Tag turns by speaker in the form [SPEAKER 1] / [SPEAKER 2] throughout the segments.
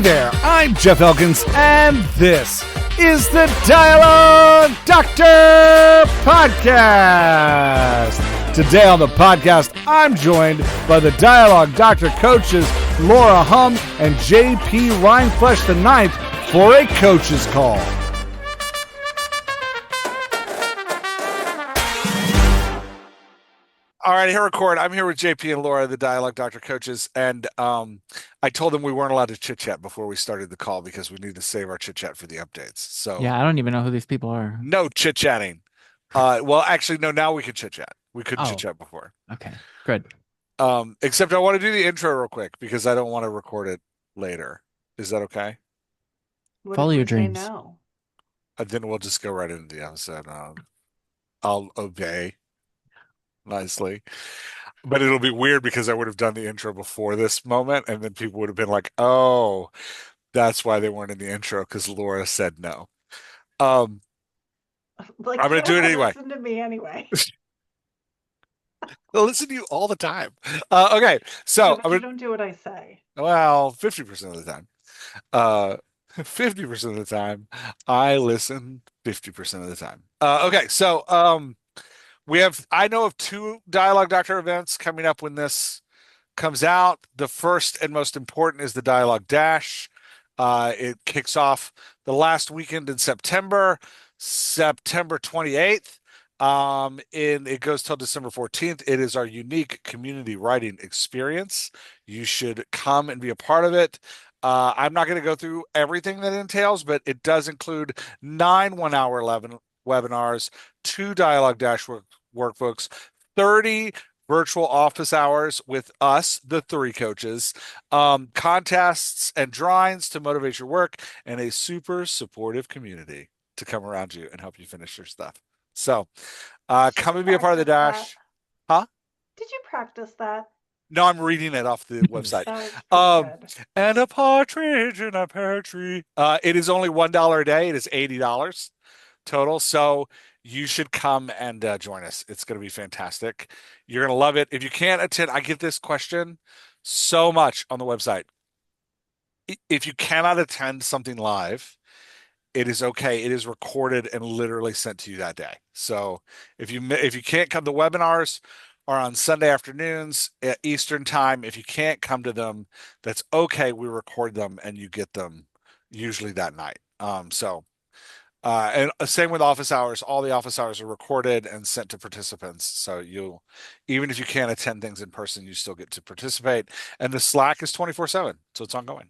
[SPEAKER 1] there, I'm Jeff Elkins, and this is the Dialogue Doctor Podcast. Today on the podcast, I'm joined by the Dialogue Doctor coaches Laura Humm and JP Rindfleisch IX for a coach's call. All right, here record. I'm here with JP and Laura, the Dialogue Doctor coaches, and I told them we weren't allowed to chit chat before we started the call because we need to save our chit chat for the updates. So
[SPEAKER 2] yeah, I don't even know who these people are.
[SPEAKER 1] no chit chatting. Well, actually, no. Now we can chit chat. We couldn't chit chat before.
[SPEAKER 2] Okay, good.
[SPEAKER 1] Except I want to do the intro real quick because I don't want to record it later. Is that okay?
[SPEAKER 2] Follow your dreams.
[SPEAKER 3] No.
[SPEAKER 1] Then we'll just go right into the episode. I'll obey nicely. But it'll be weird because I would have done the intro before this moment, and then people would have been like, oh, that's why they weren't in the intro, because Laura said no. I'm going to do it anyway.
[SPEAKER 3] Listen to me anyway.
[SPEAKER 1] They'll listen to you all the time. Okay, so...
[SPEAKER 3] you don't do what I say.
[SPEAKER 1] Well, 50% of the time. 50% of the time, I listen 50% of the time. Okay, so... I know of 2 Dialogue Doctor events coming up when this comes out. The first and most important is the Dialogue Dash. It kicks off the last weekend in September 28th. It goes till December 14th. It is our unique community writing experience. You should come and be a part of it. I'm not going to go through everything that entails, but it does include 9 1-hour webinars, 2 Dialogue Dash workbooks, 30 virtual office hours with us, the 3 coaches, contests and drawings to motivate your work, and a super supportive community to come around you and help you finish your stuff. So come and be a part of the Dash. Huh?
[SPEAKER 3] Did you practice that?
[SPEAKER 1] No, I'm reading it off the website. And a partridge in a pear tree. It is only $1 a day. It is $80 total. So you should come and join us. It's going to be fantastic. You're going to love it. If you can't attend, I get this question so much on the website. If you cannot attend something live, it is okay. It is recorded and literally sent to you that day. So if you can't come, the webinars are on Sunday afternoons at Eastern time. If you can't come to them, that's okay. We record them and you get them usually that night. And same with office hours. All the office hours are recorded and sent to participants. So even if you can't attend things in person, you still get to participate. And the Slack is 24/7, so it's ongoing.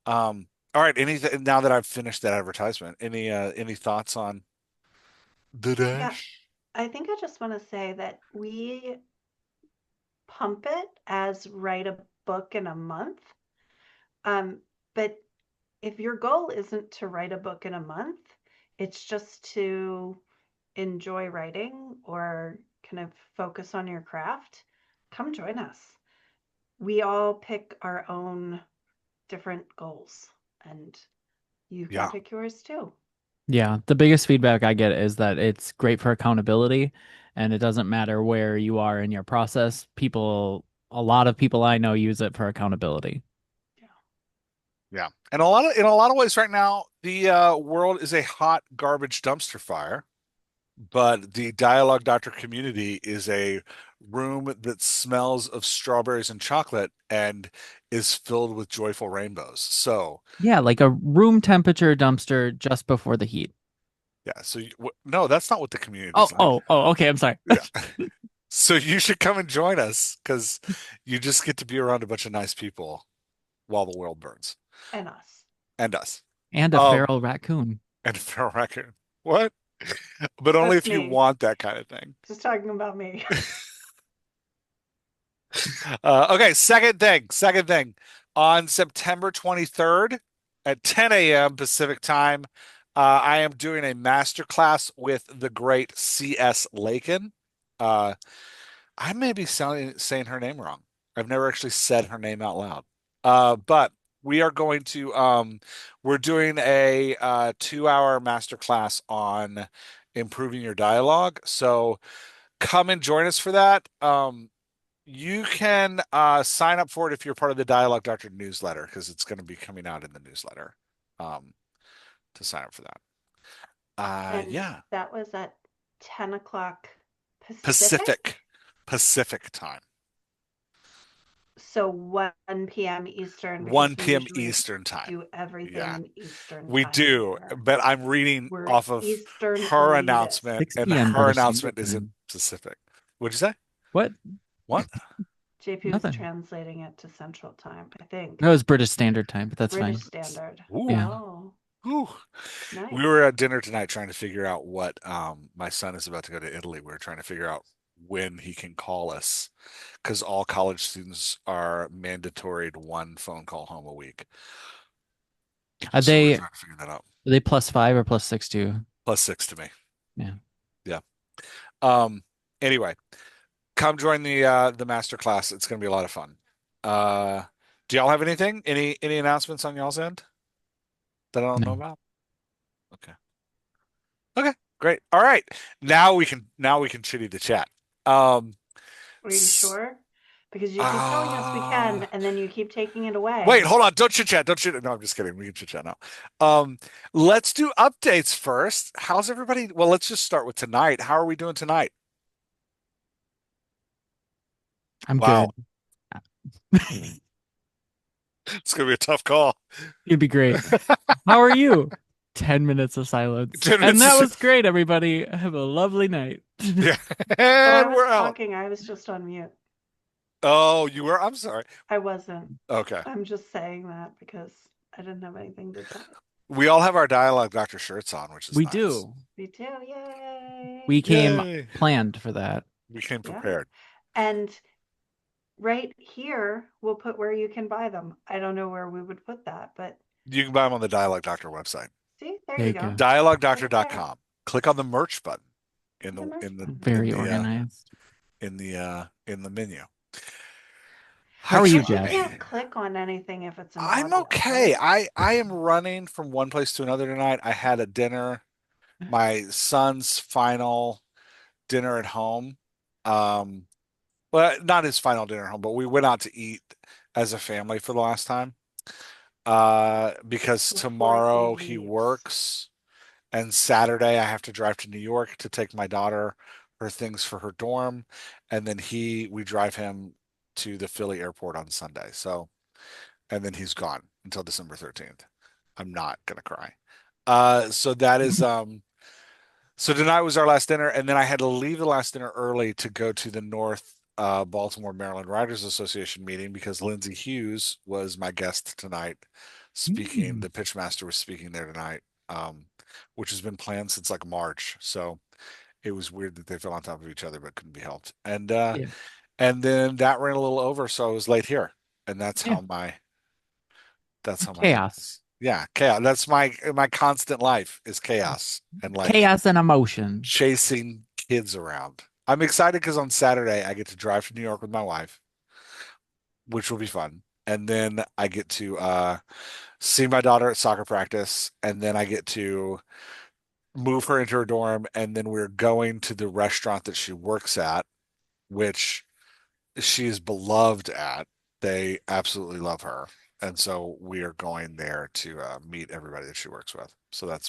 [SPEAKER 1] All right. Now that I've finished that advertisement, any thoughts on the Dash?
[SPEAKER 3] I think I just want to say that we pump it as write a book in a month. But if your goal isn't to write a book in a month, it's just to enjoy writing or kind of focus on your craft, come join us. We all pick our own different goals, and you can pick yours too.
[SPEAKER 2] Yeah, the biggest feedback I get is that it's great for accountability, and it doesn't matter where you are in your process. A lot of people I know use it for accountability.
[SPEAKER 1] Yeah. And in a lot of ways right now, the world is a hot garbage dumpster fire, but the Dialogue Doctor community is a room that smells of strawberries and chocolate and is filled with joyful rainbows. So
[SPEAKER 2] yeah, like a room temperature dumpster just before the heat.
[SPEAKER 1] Yeah. So no, that's not what the community
[SPEAKER 2] is.
[SPEAKER 1] Like.
[SPEAKER 2] Oh, okay. I'm sorry.
[SPEAKER 1] Yeah. So you should come and join us because you just get to be around a bunch of nice people while the world burns.
[SPEAKER 3] And us.
[SPEAKER 1] And us.
[SPEAKER 2] And a feral raccoon.
[SPEAKER 1] And a feral raccoon. What? But only if you want that kind of thing.
[SPEAKER 3] Just talking about me.
[SPEAKER 1] Okay, second thing. On September 23rd at 10 a.m. Pacific time, I am doing a masterclass with the great C.S. Lakin. I may be saying her name wrong. I've never actually said her name out loud. But we are going to we're doing a 2-hour masterclass on improving your dialogue. So come and join us for that. You can sign up for it if you're part of the Dialogue Doctor newsletter because it's going to be coming out in the newsletter um, to sign up for that.
[SPEAKER 3] And
[SPEAKER 1] Yeah,
[SPEAKER 3] that was at 10 o'clock
[SPEAKER 1] Pacific,
[SPEAKER 3] Pacific.
[SPEAKER 1] Pacific time,
[SPEAKER 3] So 1 p.m. Eastern, because we
[SPEAKER 1] 1 p.m.
[SPEAKER 3] usually
[SPEAKER 1] Eastern time.
[SPEAKER 3] do everything
[SPEAKER 1] Yeah,
[SPEAKER 3] in Eastern
[SPEAKER 1] we
[SPEAKER 3] time in
[SPEAKER 1] do.
[SPEAKER 3] here.
[SPEAKER 1] But I'm reading
[SPEAKER 3] We're
[SPEAKER 1] off of
[SPEAKER 3] Eastern
[SPEAKER 1] her
[SPEAKER 3] elitists.
[SPEAKER 1] announcement,
[SPEAKER 2] 6
[SPEAKER 1] and
[SPEAKER 2] p.m.
[SPEAKER 1] her
[SPEAKER 2] British Standard
[SPEAKER 1] announcement is in
[SPEAKER 2] Time.
[SPEAKER 1] Pacific. What'd you say?
[SPEAKER 2] What?
[SPEAKER 1] What?
[SPEAKER 3] JP was
[SPEAKER 2] Nothing.
[SPEAKER 3] translating it to Central Time, I think.
[SPEAKER 2] That was British Standard Time, but that's
[SPEAKER 3] British
[SPEAKER 2] fine.
[SPEAKER 3] Standard.
[SPEAKER 1] Ooh,
[SPEAKER 2] Yeah.
[SPEAKER 3] Oh,
[SPEAKER 1] ooh. We
[SPEAKER 3] nice.
[SPEAKER 1] were at dinner tonight trying to figure out what my son is about to go to Italy. We were trying to figure out when he can call us because all college students are mandatory to one phone call home a week.
[SPEAKER 2] Are
[SPEAKER 1] So we're
[SPEAKER 2] they
[SPEAKER 1] trying to figure that out.
[SPEAKER 2] are they +5 or +6 too?
[SPEAKER 1] +6 to me.
[SPEAKER 2] Yeah.
[SPEAKER 1] Yeah. Um, anyway, come join the master class. It's gonna be a lot of fun. Uh, do y'all have anything? Any announcements on y'all's end that I don't know
[SPEAKER 2] No.
[SPEAKER 1] about? Okay. Okay, great. All right. Now we can chitty the chat. Um
[SPEAKER 3] Are you
[SPEAKER 1] s-
[SPEAKER 3] sure? Because you keep telling us we
[SPEAKER 1] uh
[SPEAKER 3] can, and then you keep taking it
[SPEAKER 1] wait,
[SPEAKER 3] away.
[SPEAKER 1] hold on. Don't chit chat. Don't chit. No, I'm just kidding. We can chit chat now. Um let's do updates first. How's everybody? Well, let's just start with tonight. How are we doing tonight?
[SPEAKER 2] I'm
[SPEAKER 1] Wow.
[SPEAKER 2] good.
[SPEAKER 1] It's gonna be a tough call.
[SPEAKER 2] You'd be great. How are you? 10 minutes of silence.
[SPEAKER 1] 10
[SPEAKER 2] And
[SPEAKER 1] minutes
[SPEAKER 2] that
[SPEAKER 1] to
[SPEAKER 2] was great, everybody. Have a lovely night.
[SPEAKER 1] yeah.
[SPEAKER 3] Oh, I
[SPEAKER 1] And
[SPEAKER 3] was
[SPEAKER 1] we're out.
[SPEAKER 3] talking. I was just on mute.
[SPEAKER 1] Oh, you were? I'm sorry.
[SPEAKER 3] I wasn't.
[SPEAKER 1] Okay.
[SPEAKER 3] I'm just saying that because I didn't have anything to say.
[SPEAKER 1] We all have our dialogue Dr. shirts on, which is
[SPEAKER 2] We
[SPEAKER 1] nice.
[SPEAKER 2] do.
[SPEAKER 3] Me too. Yay.
[SPEAKER 2] We came
[SPEAKER 1] Yay.
[SPEAKER 2] planned for that.
[SPEAKER 1] We came
[SPEAKER 3] Yeah.
[SPEAKER 1] prepared.
[SPEAKER 3] And right here, we'll put where you can buy them. I don't know where we would put that, but
[SPEAKER 1] You can buy them on the Dialogue Doctor website.
[SPEAKER 3] see, there
[SPEAKER 2] There
[SPEAKER 3] you
[SPEAKER 2] you
[SPEAKER 3] go.
[SPEAKER 2] go.
[SPEAKER 3] Right there.
[SPEAKER 1] Dialoguedoctor.com. Click on the merch button in
[SPEAKER 3] Look at
[SPEAKER 1] the
[SPEAKER 3] merch
[SPEAKER 1] in the
[SPEAKER 3] button.
[SPEAKER 1] in
[SPEAKER 2] Very
[SPEAKER 1] the
[SPEAKER 2] organized.
[SPEAKER 1] in the menu.
[SPEAKER 2] How
[SPEAKER 1] I
[SPEAKER 2] are you,
[SPEAKER 3] But you
[SPEAKER 2] Jeff?
[SPEAKER 3] can't click on anything if it's in
[SPEAKER 1] I'm
[SPEAKER 3] audio,
[SPEAKER 1] okay.
[SPEAKER 3] right?
[SPEAKER 1] I am running from one place to another tonight. I had a dinner, my son's final dinner at home. Um, well, not his final dinner at home, but we went out to eat as a family for the last time. Because
[SPEAKER 3] Before he
[SPEAKER 1] tomorrow he
[SPEAKER 3] leaves.
[SPEAKER 1] works. And Saturday, I have to drive to New York to take my daughter her things for her dorm, and then we drive him to the Philly airport on Sunday. So, and then he's gone until December 13th. I'm not gonna cry. So that is so tonight was our last dinner, and then I had to leave the last dinner early to go to the North Baltimore, Maryland Writers Association meeting because Lindsay Hughes was my guest tonight speaking.
[SPEAKER 2] Mm.
[SPEAKER 1] The Pitchmaster was speaking there tonight, um, which has been planned since like March. So it was weird that they fell on top of each other, but couldn't be helped.
[SPEAKER 2] Yeah.
[SPEAKER 1] And then that ran a little over, so I was late here, and
[SPEAKER 2] Yeah.
[SPEAKER 1] that's how my day
[SPEAKER 2] Chaos.
[SPEAKER 1] is. Yeah, chaos. That's my constant life is chaos and like
[SPEAKER 2] Chaos and emotion.
[SPEAKER 1] chasing kids around. I'm excited because on Saturday I get to drive to New York with my wife, which will be fun. And then I get to see my daughter at soccer practice, and then I get to move her into her dorm, and then we're going to the restaurant that she works at, which she is beloved at. They absolutely love her. And so we are going there to meet everybody that she works with. So
[SPEAKER 3] Nice.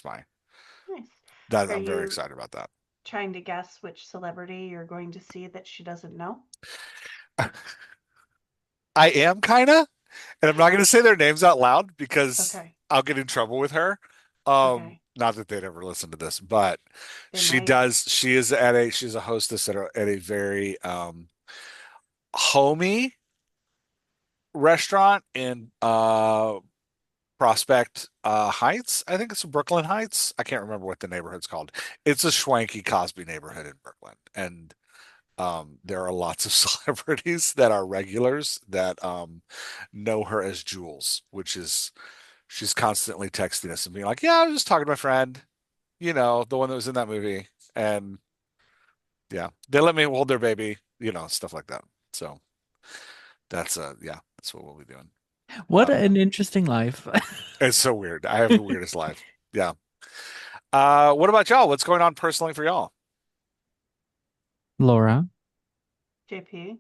[SPEAKER 1] that
[SPEAKER 3] Are
[SPEAKER 1] I'm very
[SPEAKER 3] you
[SPEAKER 1] excited about that.
[SPEAKER 3] trying to guess which celebrity you're going to see that she doesn't know?
[SPEAKER 1] I am kind of, and I'm not going to say their names out loud because
[SPEAKER 3] Okay.
[SPEAKER 1] I'll get in trouble with her.
[SPEAKER 3] Okay.
[SPEAKER 1] Not that they'd ever listen to this, but
[SPEAKER 3] They might.
[SPEAKER 1] she's a hostess at a very homey restaurant in Prospect Heights. I think it's Brooklyn Heights. I can't remember what the neighborhood's called. It's a schwanky Cosby neighborhood in Brooklyn, and there are lots of celebrities that are regulars that know her as Jules, which is she's constantly texting us and being like, "Yeah, I was just talking to my friend, the one that was in that movie," and yeah, they let me hold their baby, stuff like that. So that's what we'll be doing.
[SPEAKER 2] What
[SPEAKER 1] Uh,
[SPEAKER 2] an interesting life.
[SPEAKER 1] it's so weird. I have the weirdest life. Yeah. What about y'all? What's going on personally for y'all?
[SPEAKER 2] Laura.
[SPEAKER 3] JP.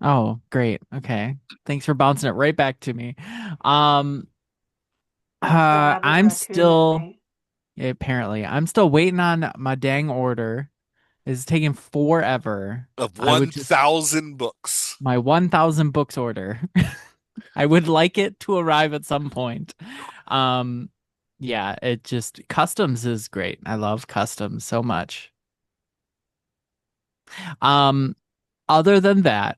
[SPEAKER 2] Oh, great. Okay. Thanks for bouncing it right back to me. Um,
[SPEAKER 3] That's the rabid
[SPEAKER 2] I'm
[SPEAKER 3] raccoon in
[SPEAKER 2] still
[SPEAKER 3] me.
[SPEAKER 2] apparently I'm still waiting on my dang order. It's taking forever.
[SPEAKER 1] Of
[SPEAKER 2] I would just
[SPEAKER 1] 1,000 books.
[SPEAKER 2] my 1,000 books order. I would like it to arrive at some point. Um, yeah, it just customs is great. I love customs so much. Um, other than that,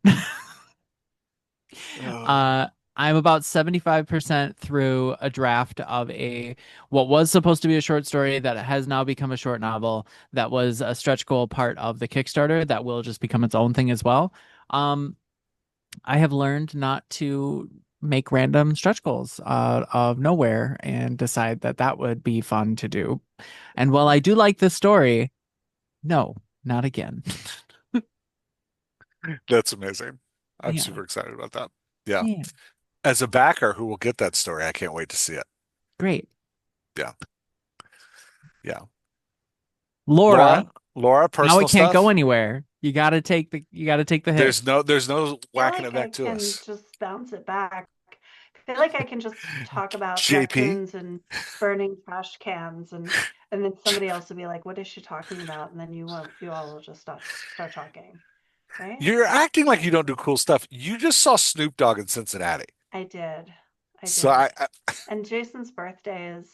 [SPEAKER 1] Oh.
[SPEAKER 2] uh, I'm about 75% through a draft of a what was supposed to be a short story that has now become a short novel that was a stretch goal part of the Kickstarter that will just become its own thing as well. Um, I have learned not to make random stretch goals out of nowhere and decide that that would be fun to do. And while I do like this story, no, not again.
[SPEAKER 1] That's amazing. I'm
[SPEAKER 2] Yeah.
[SPEAKER 1] super excited about that. Yeah.
[SPEAKER 2] Yeah.
[SPEAKER 1] As a backer who will get that story, I can't wait to see it.
[SPEAKER 2] Great.
[SPEAKER 1] Yeah. Yeah.
[SPEAKER 2] Laura,
[SPEAKER 1] Laura,
[SPEAKER 2] now we
[SPEAKER 1] personal
[SPEAKER 2] can't go
[SPEAKER 1] stuff.
[SPEAKER 2] anywhere. You gotta take the hit.
[SPEAKER 1] There's no
[SPEAKER 3] Feel
[SPEAKER 1] whacking
[SPEAKER 3] like
[SPEAKER 1] it
[SPEAKER 3] I
[SPEAKER 1] back to
[SPEAKER 3] can
[SPEAKER 1] us.
[SPEAKER 3] just bounce it back. I feel like I can just talk about
[SPEAKER 1] JP,
[SPEAKER 3] raccoons and burning trash cans, and then somebody else will be like, "What is she talking about?" And then you all will just start talking, right?
[SPEAKER 1] you're acting like you don't do cool stuff. You just saw Snoop Dogg in Cincinnati.
[SPEAKER 3] I did. I
[SPEAKER 1] So
[SPEAKER 3] did. And Jason's birthday is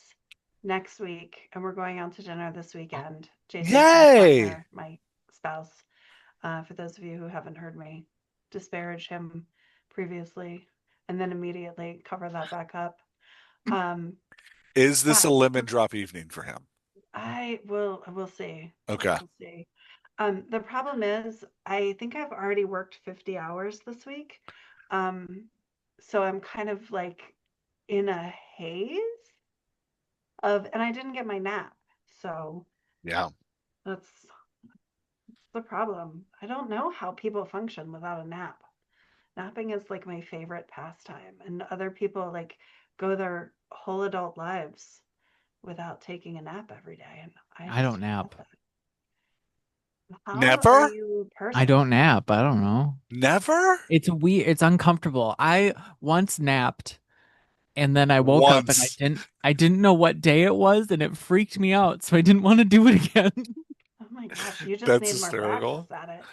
[SPEAKER 3] next week, and we're going out to dinner this weekend. Jason's my
[SPEAKER 1] yay.
[SPEAKER 3] partner, my spouse. For those of you who haven't heard me disparage him previously, and then immediately cover that back up. Um,
[SPEAKER 1] Is this a
[SPEAKER 3] but
[SPEAKER 1] lemon drop evening for him?
[SPEAKER 3] we'll see.
[SPEAKER 1] Okay.
[SPEAKER 3] We'll see. The problem is, I think I've already worked 50 hours this week. Um, so I'm kind of like in a haze and I didn't get my nap. So
[SPEAKER 1] Yeah.
[SPEAKER 3] that's the problem. I don't know how people function without a nap. Napping is like my favorite pastime, and other people like go their whole adult lives without taking a nap every day, and I
[SPEAKER 2] I
[SPEAKER 3] just
[SPEAKER 2] don't
[SPEAKER 3] don't
[SPEAKER 2] nap.
[SPEAKER 3] get that. How are
[SPEAKER 1] Never?
[SPEAKER 3] you a
[SPEAKER 2] I
[SPEAKER 3] person?
[SPEAKER 2] don't nap. I don't know.
[SPEAKER 1] Never?
[SPEAKER 2] It's weird. It's uncomfortable. I once napped and then I woke up and I
[SPEAKER 1] Once.
[SPEAKER 2] didn't I didn't know what day it was and it freaked me out, so I didn't want to do it again.
[SPEAKER 3] Oh my gosh, you just
[SPEAKER 1] That's
[SPEAKER 3] need more practice
[SPEAKER 1] hysterical.
[SPEAKER 3] at it.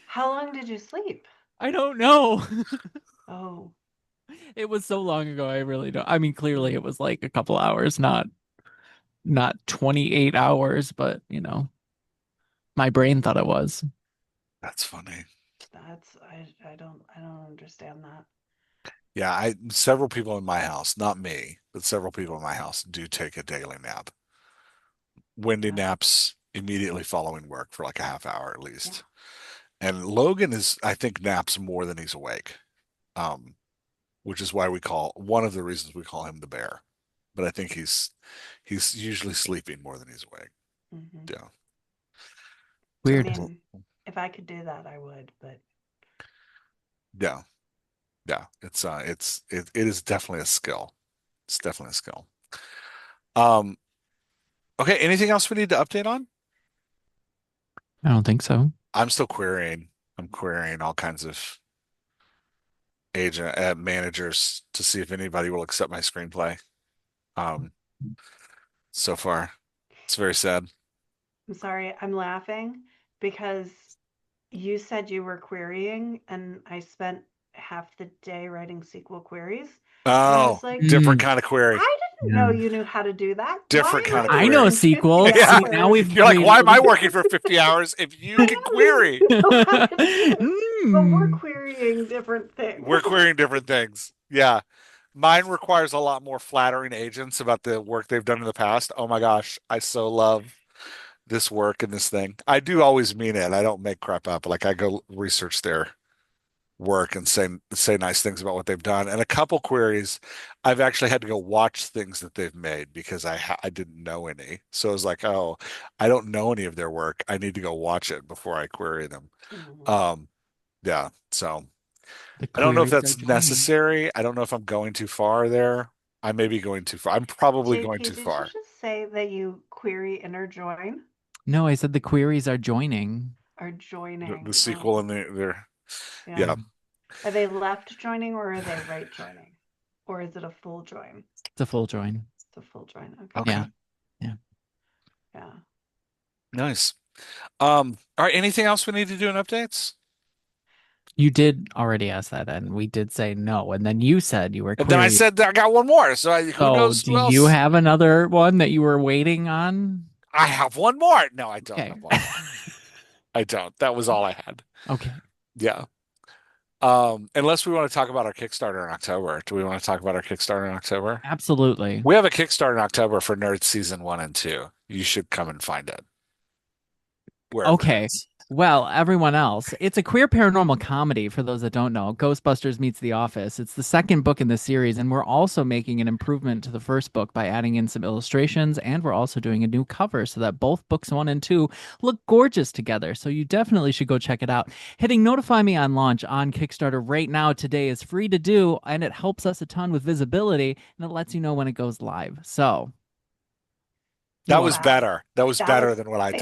[SPEAKER 3] How long did you sleep?
[SPEAKER 2] I don't know.
[SPEAKER 3] Oh,
[SPEAKER 2] It was so long ago, I really don't. I mean, clearly it
[SPEAKER 3] mm,
[SPEAKER 2] was like a couple hours, not 28 hours, but my brain thought it was.
[SPEAKER 1] That's funny.
[SPEAKER 3] I don't understand that.
[SPEAKER 1] Yeah, I several people in my house, not me, but several people in my house do take a daily nap. Windy
[SPEAKER 3] Yeah,
[SPEAKER 1] naps immediately following work for like a half hour at
[SPEAKER 3] yeah.
[SPEAKER 1] least. And Logan is, I think, naps more than he's awake. Um, which is why we call one of the reasons we call him the bear. But I think he's usually sleeping more than he's awake.
[SPEAKER 3] Hmm.
[SPEAKER 1] Yeah.
[SPEAKER 3] I
[SPEAKER 1] Yeah.
[SPEAKER 2] Weird.
[SPEAKER 3] mean, if I could do that, I would, but
[SPEAKER 1] Yeah. Yeah. It is definitely a skill. It's definitely a skill. Um, okay, anything else we need to update on?
[SPEAKER 2] I don't think so.
[SPEAKER 1] I'm still querying. I'm querying all kinds of agent managers to see if anybody will accept my screenplay. Um, so far, it's very sad.
[SPEAKER 3] I'm sorry, I'm laughing because you said you were querying, and I spent half the day writing SQL queries. And I
[SPEAKER 1] Oh,
[SPEAKER 3] was like,
[SPEAKER 1] different
[SPEAKER 2] Mm,
[SPEAKER 1] kind of query.
[SPEAKER 3] I didn't know
[SPEAKER 2] yeah.
[SPEAKER 3] you knew how to do that. Why
[SPEAKER 1] Different
[SPEAKER 3] am
[SPEAKER 1] kind
[SPEAKER 3] I
[SPEAKER 1] of
[SPEAKER 2] I know a
[SPEAKER 1] query.
[SPEAKER 3] working 50
[SPEAKER 2] sequel.
[SPEAKER 1] Yeah.
[SPEAKER 2] See, now
[SPEAKER 3] hours?
[SPEAKER 2] we've
[SPEAKER 1] You're like,
[SPEAKER 2] made
[SPEAKER 1] why
[SPEAKER 2] it.
[SPEAKER 1] am I working for 50 hours if you
[SPEAKER 3] I
[SPEAKER 1] can
[SPEAKER 3] at least
[SPEAKER 1] query?
[SPEAKER 3] know how to do it. But we're
[SPEAKER 2] Mm.
[SPEAKER 3] querying different things.
[SPEAKER 1] We're querying different things. Yeah. Mine requires a lot more flattering agents about the work they've done in the past. Oh my gosh, I so love this work and this thing. I do always mean it. I don't make crap up. Like I go research their work and say nice things about what they've done. And a couple queries, I've actually had to go watch things that they've made because I didn't know any. So I was like, oh, I don't know any of their work. I need to go watch it before I query them.
[SPEAKER 3] Mhm.
[SPEAKER 1] Um, yeah. So
[SPEAKER 2] The
[SPEAKER 1] I don't know if
[SPEAKER 2] queries are
[SPEAKER 1] that's
[SPEAKER 2] joining.
[SPEAKER 1] necessary. I don't know if I'm going too far there. I may be going too far. I'm probably going
[SPEAKER 3] JP,
[SPEAKER 1] too
[SPEAKER 3] did you
[SPEAKER 1] far.
[SPEAKER 3] just say that you query inner join
[SPEAKER 2] No, I said the queries are joining.
[SPEAKER 3] or
[SPEAKER 1] The
[SPEAKER 3] joining?
[SPEAKER 1] sequel and the there.
[SPEAKER 3] Yeah.
[SPEAKER 1] Yeah.
[SPEAKER 2] Yeah.
[SPEAKER 3] Are they left joining or are they right joining? Or is it a full join?
[SPEAKER 2] It's a full join.
[SPEAKER 3] It's a full join. Okay.
[SPEAKER 1] Okay.
[SPEAKER 2] Yeah. Yeah.
[SPEAKER 3] Yeah.
[SPEAKER 1] Nice. All right. Anything else we need to do in updates?
[SPEAKER 2] You did already ask that, and we did say no. And then you said you were
[SPEAKER 1] And then I
[SPEAKER 2] query.
[SPEAKER 1] said that I got one more. So who
[SPEAKER 2] So,
[SPEAKER 1] knows
[SPEAKER 2] do
[SPEAKER 1] who
[SPEAKER 2] you
[SPEAKER 1] else?
[SPEAKER 2] have another one that you were waiting on?
[SPEAKER 1] I have one more. No, I don't
[SPEAKER 2] Okay.
[SPEAKER 1] have one more. I don't. That was all I had.
[SPEAKER 2] Okay.
[SPEAKER 1] Yeah. Unless we want to talk about our Kickstarter in October. Do we want to talk about our Kickstarter in October?
[SPEAKER 2] Absolutely.
[SPEAKER 1] We have a Kickstarter in October for Nerds Season 1 and 2. You should come and find it wherever it
[SPEAKER 2] Okay.
[SPEAKER 1] is.
[SPEAKER 2] Well, everyone else, it's a queer paranormal comedy for those that don't know. Ghostbusters meets The Office. It's the second book in the series, and we're also making an improvement to the first book by adding in some illustrations, and we're also doing a new cover so that both books 1 and 2 look gorgeous together. So you definitely should go check it out. Hitting notify me on launch on Kickstarter right now today is free to do, and it helps us a ton with visibility, and it lets you know when it goes live. So you're
[SPEAKER 1] That was
[SPEAKER 2] welcome.
[SPEAKER 3] Wow.
[SPEAKER 1] better. That was
[SPEAKER 3] That
[SPEAKER 1] better
[SPEAKER 3] was
[SPEAKER 1] than what I did.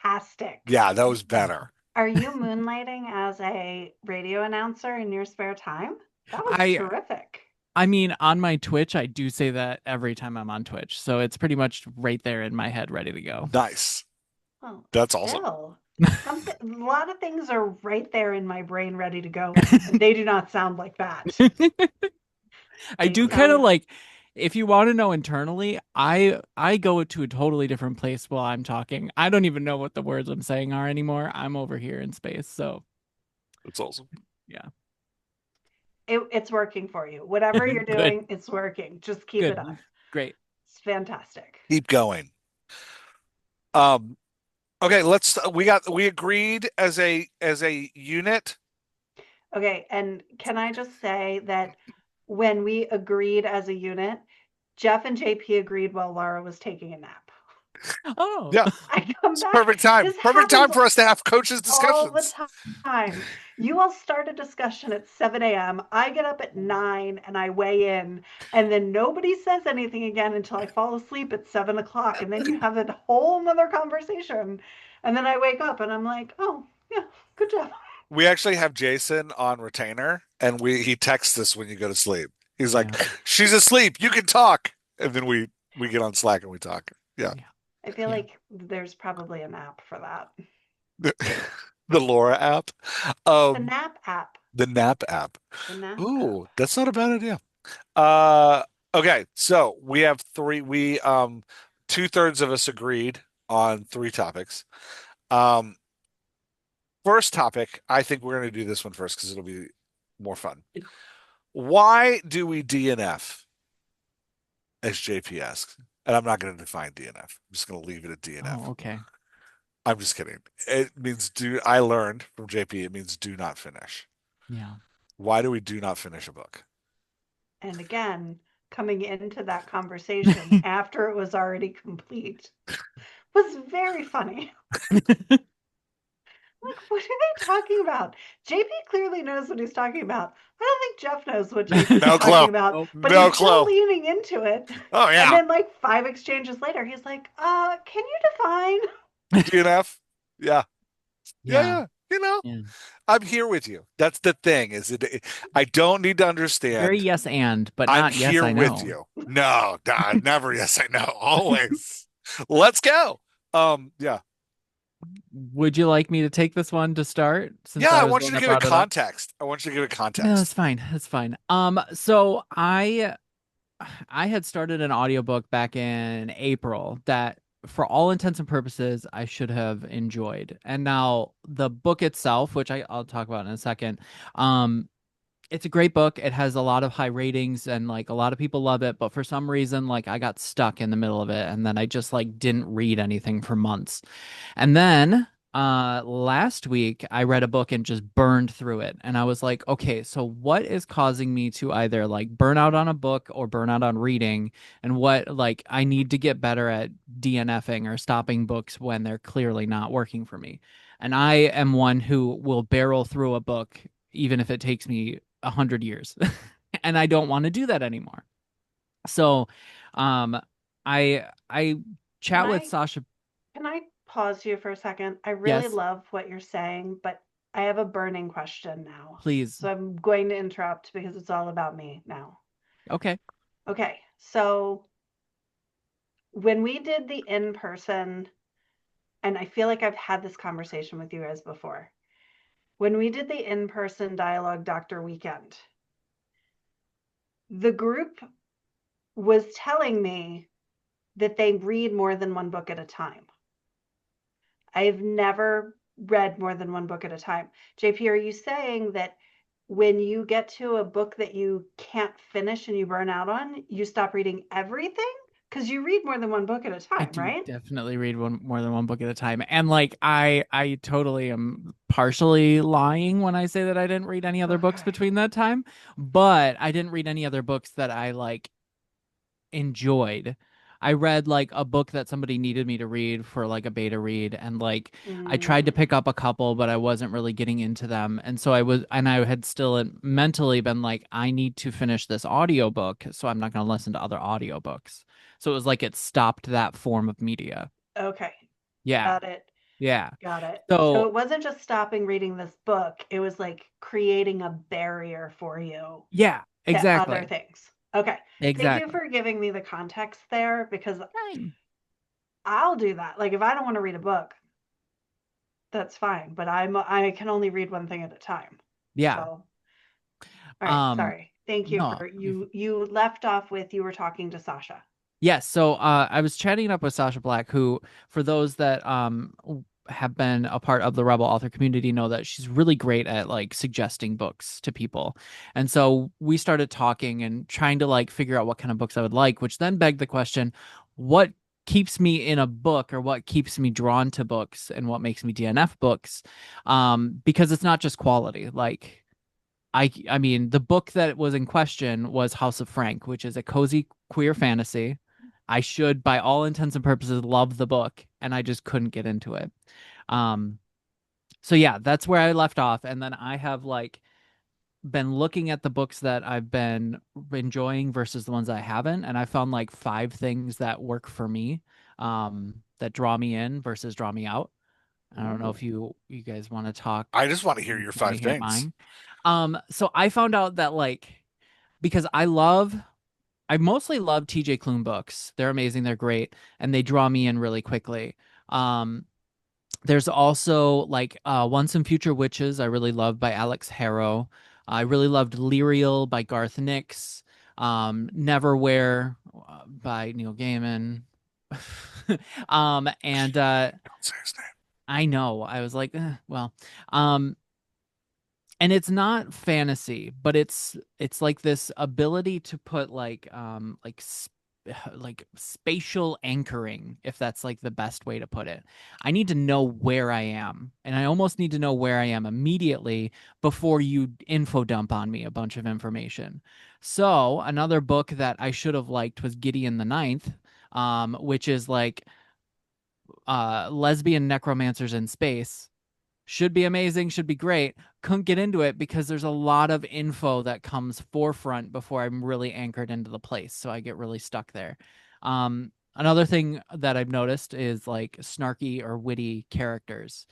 [SPEAKER 3] fantastic.
[SPEAKER 1] Yeah, that was better.
[SPEAKER 3] Are you moonlighting as a radio announcer in your spare time? That was
[SPEAKER 2] I
[SPEAKER 3] terrific.
[SPEAKER 2] I mean, on my Twitch, I do say that every time I'm on Twitch. So it's pretty much right there in my head, ready to go.
[SPEAKER 1] Nice.
[SPEAKER 3] Well,
[SPEAKER 1] That's awesome.
[SPEAKER 3] still, something, a lot of things are right there in my brain ready to go, and they do not sound like that.
[SPEAKER 2] I
[SPEAKER 3] They
[SPEAKER 2] do kind of
[SPEAKER 3] sound,
[SPEAKER 2] like, if you want to know internally, I go to a totally different place while I'm talking. I don't even know what the words I'm saying are anymore. I'm over here in space. So
[SPEAKER 1] That's awesome.
[SPEAKER 2] yeah.
[SPEAKER 3] it's working for you. Whatever you're
[SPEAKER 2] Good.
[SPEAKER 3] doing, it's working. Just keep it up.
[SPEAKER 2] Good. Great.
[SPEAKER 3] It's fantastic.
[SPEAKER 1] Keep going. Um, okay, we agreed as a unit.
[SPEAKER 3] Okay, and can I just say that when we agreed as a unit, Jeff and JP agreed while Laura was taking a nap.
[SPEAKER 2] Oh.
[SPEAKER 1] Yeah,
[SPEAKER 3] I come
[SPEAKER 1] it's
[SPEAKER 3] back.
[SPEAKER 1] perfect time.
[SPEAKER 3] This
[SPEAKER 1] Perfect time
[SPEAKER 3] happens
[SPEAKER 1] for us to have coaches
[SPEAKER 3] all the
[SPEAKER 1] discussions.
[SPEAKER 3] time. You all start a discussion at 7 a.m. I get up at 9 and I weigh in, and then nobody says anything again until I fall asleep at 7 o'clock. And then you have a whole nother conversation. And then I wake up and I'm like, oh, yeah, good job.
[SPEAKER 1] We actually have Jason on retainer, and he texts us when you go to sleep. He's like,
[SPEAKER 2] Yeah.
[SPEAKER 1] "She's asleep. You can talk." And then we get on Slack and we talk. Yeah.
[SPEAKER 2] Yeah.
[SPEAKER 3] I feel
[SPEAKER 2] Yeah.
[SPEAKER 3] like there's probably an app for that.
[SPEAKER 1] The Laura app.
[SPEAKER 3] The
[SPEAKER 1] Um,
[SPEAKER 3] nap app.
[SPEAKER 1] the Nap app.
[SPEAKER 3] The nap app.
[SPEAKER 1] Ooh, that's not a bad idea. Uh, okay, so we have three. We two-thirds of us agreed on three topics. Um, First topic, I think we're going to do this one first because it'll be more fun. Why do we DNF, as JP asks? And I'm not going to define DNF. I'm just going to leave it at DNF.
[SPEAKER 2] Oh, okay.
[SPEAKER 1] I'm just kidding. It means I learned from JP, it means do not finish.
[SPEAKER 2] Yeah.
[SPEAKER 1] Why do we do not finish a book?
[SPEAKER 3] And again, coming into that conversation after it was already complete was very funny. Like, what are they talking about? JP clearly knows what he's talking about. I don't think Jeff knows what JP's
[SPEAKER 1] No clue.
[SPEAKER 3] talking about,
[SPEAKER 2] Nope.
[SPEAKER 3] but
[SPEAKER 1] No
[SPEAKER 3] he's still
[SPEAKER 1] clue.
[SPEAKER 3] leaning into it.
[SPEAKER 1] Oh
[SPEAKER 3] And
[SPEAKER 1] yeah,
[SPEAKER 3] then, like, 5 exchanges later, he's like, can you define?
[SPEAKER 1] DNF. Yeah, yeah,
[SPEAKER 2] Yeah.
[SPEAKER 1] yeah. You know,
[SPEAKER 2] Yeah.
[SPEAKER 1] I'm here with you. That's the thing. I don't need to
[SPEAKER 2] Very
[SPEAKER 1] understand.
[SPEAKER 2] yes and, but
[SPEAKER 1] I'm
[SPEAKER 2] not yes
[SPEAKER 1] here
[SPEAKER 2] I
[SPEAKER 1] with
[SPEAKER 2] know.
[SPEAKER 1] you. No, nah, never. Yes, I know. Always. Let's go. Yeah.
[SPEAKER 2] Would you like me to take this one to start since
[SPEAKER 1] Yeah,
[SPEAKER 2] I
[SPEAKER 1] I
[SPEAKER 2] was
[SPEAKER 1] want
[SPEAKER 2] the
[SPEAKER 1] you
[SPEAKER 2] one
[SPEAKER 1] to
[SPEAKER 2] that
[SPEAKER 1] give it
[SPEAKER 2] brought it up?
[SPEAKER 1] context. I want you to give it
[SPEAKER 2] No, that's
[SPEAKER 1] context.
[SPEAKER 2] fine. That's fine. So I had started an audiobook back in April that for all intents and purposes I should have enjoyed. And now the book itself, which I'll talk about in a second, um, it's a great book. It has a lot of high ratings and like a lot of people love it, but for some reason like I got stuck in the middle of it and then I just like didn't read anything for months. And then last week I read a book and just burned through it. And I was like, okay, so what is causing me to either like burn out on a book or burn out on reading? And what like I need to get better at DNFing or stopping books when they're clearly not working for me. And I am one who will barrel through a book even if it takes me 100 years. And I don't want to do that anymore. So um I
[SPEAKER 3] Can
[SPEAKER 2] chat with
[SPEAKER 3] I
[SPEAKER 2] Sasha.
[SPEAKER 3] can I pause you for a second? I really
[SPEAKER 2] Yes.
[SPEAKER 3] love what you're saying, but I have a burning question now.
[SPEAKER 2] Please.
[SPEAKER 3] So I'm going to interrupt because it's all about me now.
[SPEAKER 2] Okay.
[SPEAKER 3] Okay. So when we did the in person, and I feel like I've had this conversation with you guys before, when we did the in person dialogue doctor weekend, the group was telling me that they read more than one book at a time. I've never read more than one book at a time. JP, are you saying that when you get to a book that you can't finish and you burn out on, you stop reading everything? Because you read more than one book at a
[SPEAKER 2] I
[SPEAKER 3] time,
[SPEAKER 2] do
[SPEAKER 3] right?
[SPEAKER 2] definitely read one more than one book at a time. And like I totally am partially lying when I say that I didn't read any other books
[SPEAKER 3] Okay.
[SPEAKER 2] between that time, but I didn't read any other books that I like enjoyed. I read like a book that somebody needed me to read for like a beta read, and like I tried to
[SPEAKER 3] Mm,
[SPEAKER 2] pick up a couple, but I wasn't really getting into them. And so I had still mentally been like, I need to finish this audiobook, so I'm not going to listen to other audiobooks. So it was like it stopped that form of media.
[SPEAKER 3] okay.
[SPEAKER 2] Yeah.
[SPEAKER 3] Got it.
[SPEAKER 2] Yeah.
[SPEAKER 3] Got it. So
[SPEAKER 2] So
[SPEAKER 3] it wasn't just stopping reading this book, it was like creating a barrier for you
[SPEAKER 2] yeah,
[SPEAKER 3] to other
[SPEAKER 2] exactly.
[SPEAKER 3] things. Okay. Thank you
[SPEAKER 2] Exactly.
[SPEAKER 3] for giving me the context there because
[SPEAKER 2] Fine.
[SPEAKER 3] I'll do that. Like if I don't want to read a book, that's fine, but I can only read one thing at a time.
[SPEAKER 2] Yeah.
[SPEAKER 3] So, all right,
[SPEAKER 2] Um,
[SPEAKER 3] sorry. Thank you
[SPEAKER 2] no,
[SPEAKER 3] for you left off with you were talking to Sasha.
[SPEAKER 2] yes, so I was chatting up with Sasha Black, who, for those that have been a part of the Rebel author community, know that she's really great at like suggesting books to people. And so we started talking and trying to like figure out what kind of books I would like, which then begged the question, what keeps me in a book or what keeps me drawn to books and what makes me DNF books? Because it's not just quality. Like I mean, the book that was in question was House of Frank, which is a cozy queer fantasy. I should, by all intents and purposes, love the book, and I just couldn't get into it. Um, so yeah, that's where I left off, and then I have like been looking at the books that I've been enjoying versus the ones I haven't, and I found like five things that work for me, that draw me in versus draw me out. I don't know
[SPEAKER 3] Ooh.
[SPEAKER 2] if you guys want to talk.
[SPEAKER 1] I just want to hear
[SPEAKER 2] You
[SPEAKER 1] your
[SPEAKER 2] want to
[SPEAKER 1] five
[SPEAKER 2] hear
[SPEAKER 1] things.
[SPEAKER 2] mine? So I found out that like because I mostly love TJ Klune books. They're amazing, they're great, and they draw me in really quickly. Um, there's also like Once and Future Witches, I really love by Alex Harrow. I really loved Lyrial by Garth Nix. Neverwhere by Neil Gaiman. And
[SPEAKER 1] Don't say his name.
[SPEAKER 2] I know I was like, well, um, and it's not fantasy, but it's like this ability to put like spatial anchoring, if that's like the best way to put it. I need to know where I am, and I almost need to know where I am immediately before you info dump on me a bunch of information. So another book that I should have liked was Gideon the Ninth, which is like lesbian necromancers in space. Should be amazing, should be great. Couldn't get into it because there's a lot of info that comes forefront before I'm really anchored into the place. So I get really stuck there. Another thing that I've noticed is like snarky or witty characters,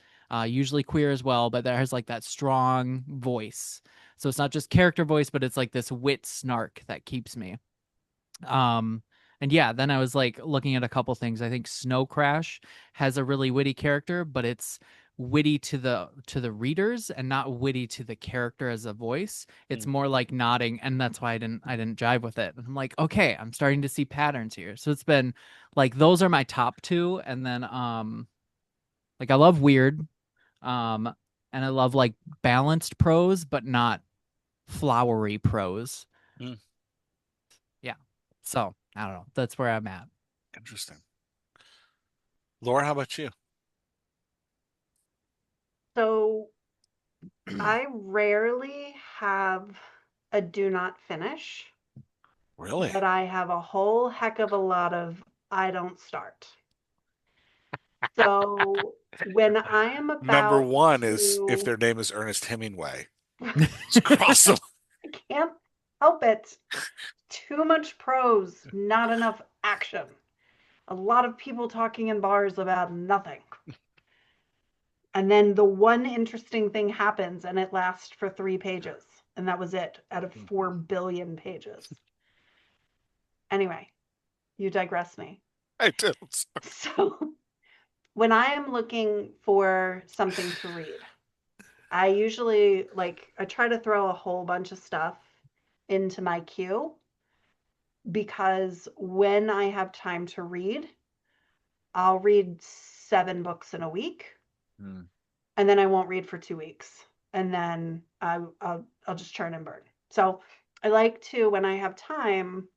[SPEAKER 2] usually queer as well, but that has like that strong voice. So it's not just character voice, but it's like this wit snark that keeps me. Um, and yeah, then I was like looking at a couple things. I think Snow Crash has a really witty character, but it's witty to the readers and not witty to the character as a voice. It's
[SPEAKER 1] Mm.
[SPEAKER 2] more like nodding, and that's why I didn't jive with it. I'm like, okay, I'm starting to see patterns here. So it's been like those are my top two, and then like I love weird, um, and I love like balanced prose, but not flowery prose.
[SPEAKER 1] Mm.
[SPEAKER 2] Yeah. So I don't know. That's where I'm at.
[SPEAKER 1] Interesting. Laura, how about you?
[SPEAKER 3] So I rarely have a do not finish,
[SPEAKER 1] Really?
[SPEAKER 3] but I have a whole heck of a lot of I don't start. So when I am
[SPEAKER 1] Number
[SPEAKER 3] about
[SPEAKER 1] one is if
[SPEAKER 3] to,
[SPEAKER 1] their name is Ernest Hemingway.
[SPEAKER 3] I
[SPEAKER 1] Just cross them.
[SPEAKER 3] can't help it. Too much prose, not enough action. A lot of people talking in bars about nothing. And then the one interesting thing happens and it lasts for 3 pages. And that was it out of 4 billion pages. Anyway, you digress me.
[SPEAKER 1] I do.
[SPEAKER 3] So when I am looking for something to read, I usually I try to throw a whole bunch of stuff into my queue because when I have time to read, I'll read 7 books in a week.
[SPEAKER 1] Mm.
[SPEAKER 3] And then I won't read for 2 weeks. And then I'll just churn and burn. So I like to, when I have time,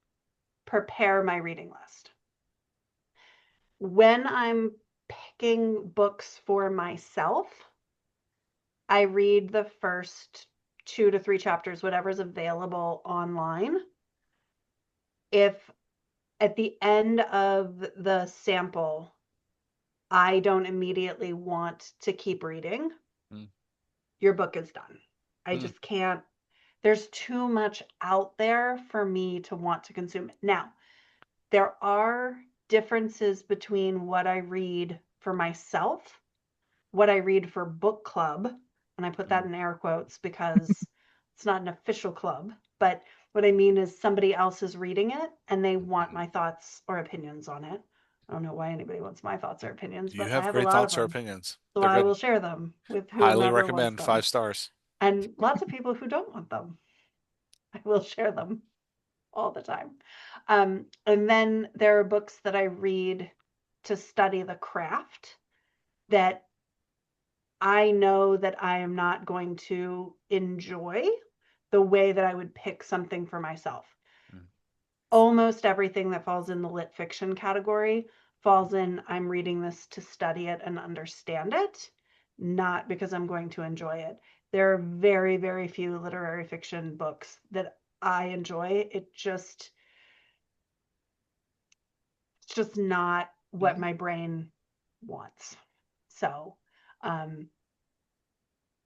[SPEAKER 3] prepare my reading list. When I'm picking books for myself, I read the first 2 to 3 chapters, whatever's available online. If at the end of the sample, I don't immediately want to keep reading, your book is done. I just can't. There's too much out there for me to want to consume it. Now, there are differences between what I read for myself, what I read for book club, and I put that in air quotes because it's not an official club, but what I mean is somebody else is reading it and they want my thoughts or opinions on it. I don't know why anybody wants my thoughts or opinions,
[SPEAKER 1] You
[SPEAKER 3] but I
[SPEAKER 1] have
[SPEAKER 3] have a
[SPEAKER 1] great
[SPEAKER 3] lot of
[SPEAKER 1] thoughts or
[SPEAKER 3] them.
[SPEAKER 1] opinions.
[SPEAKER 3] So
[SPEAKER 1] They're
[SPEAKER 3] I
[SPEAKER 1] good.
[SPEAKER 3] will share them with
[SPEAKER 1] Highly
[SPEAKER 3] whomever wants
[SPEAKER 1] recommend.
[SPEAKER 3] them.
[SPEAKER 1] 5 stars.
[SPEAKER 3] And lots of people who don't want them. I will share them all the time. And then there are books that I read to study the craft that I know that I am not going to enjoy the way that I would pick something for myself. Almost everything that falls in the lit fiction category falls in I'm reading this to study it and understand it, not because I'm going to enjoy it. There are very, very few literary fiction books that I enjoy. It's just not what my brain wants. So,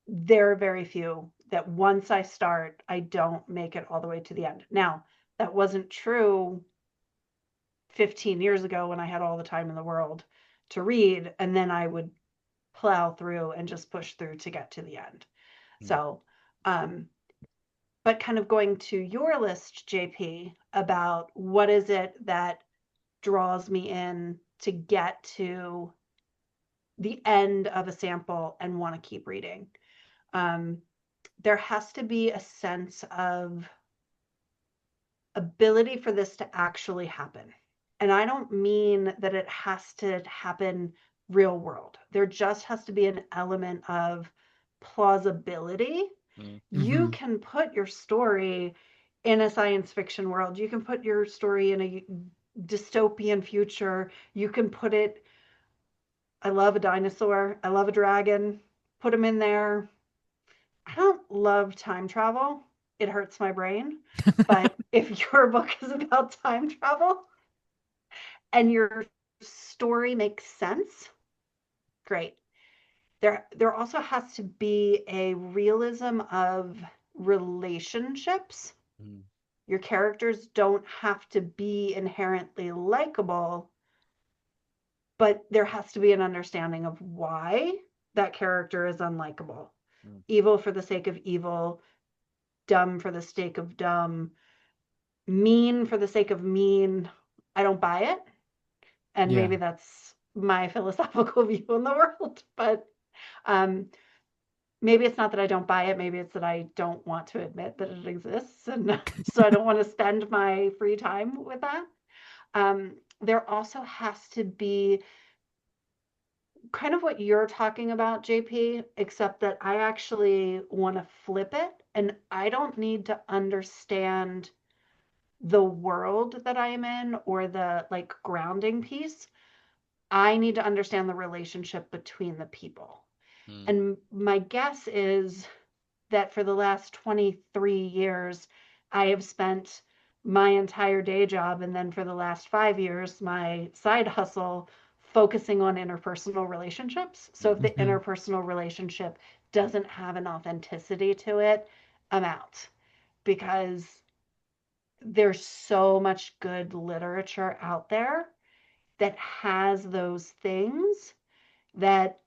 [SPEAKER 3] there are very few that once I start, I don't make it all the way to the end. Now, that wasn't true 15 years ago when I had all the time in the world to read, and then I would plow through and just push through to get to the end. So, but kind of going to your list, JP, about what is it that draws me in to get to the end of a sample and want to keep reading. There has to be a sense of ability for this to actually happen. And I don't mean that it has to happen real world. There just has to be an element of plausibility. You can put your story in a science fiction world. You can put your story in a dystopian future. You can put it, I love a dinosaur. I love a dragon. Put them in there. I don't love time travel. It hurts my brain. But if your book is about time travel and your story makes sense, great. There also has to be a realism of relationships. Your characters don't have to be inherently likable, but there has to be an understanding of why that character is unlikable. Evil for the sake of evil, dumb for the sake of dumb, mean for the sake of mean. I don't buy it. And maybe that's my philosophical view in the world, but maybe it's not that I don't buy it. Maybe it's that I don't want to admit that it exists. And so I don't want to spend my free time with that. There also has to be kind of what you're talking about, JP, except that I actually want to flip it. And I don't need to understand the world that I am in or the grounding piece. I need to understand the relationship between the people. And my guess is that for the last 23 years, I have spent my entire day job and then for the last 5 years, my side hustle focusing on interpersonal relationships. So if the interpersonal relationship doesn't have an authenticity to it, I'm out because there's so much good literature out there that has those things that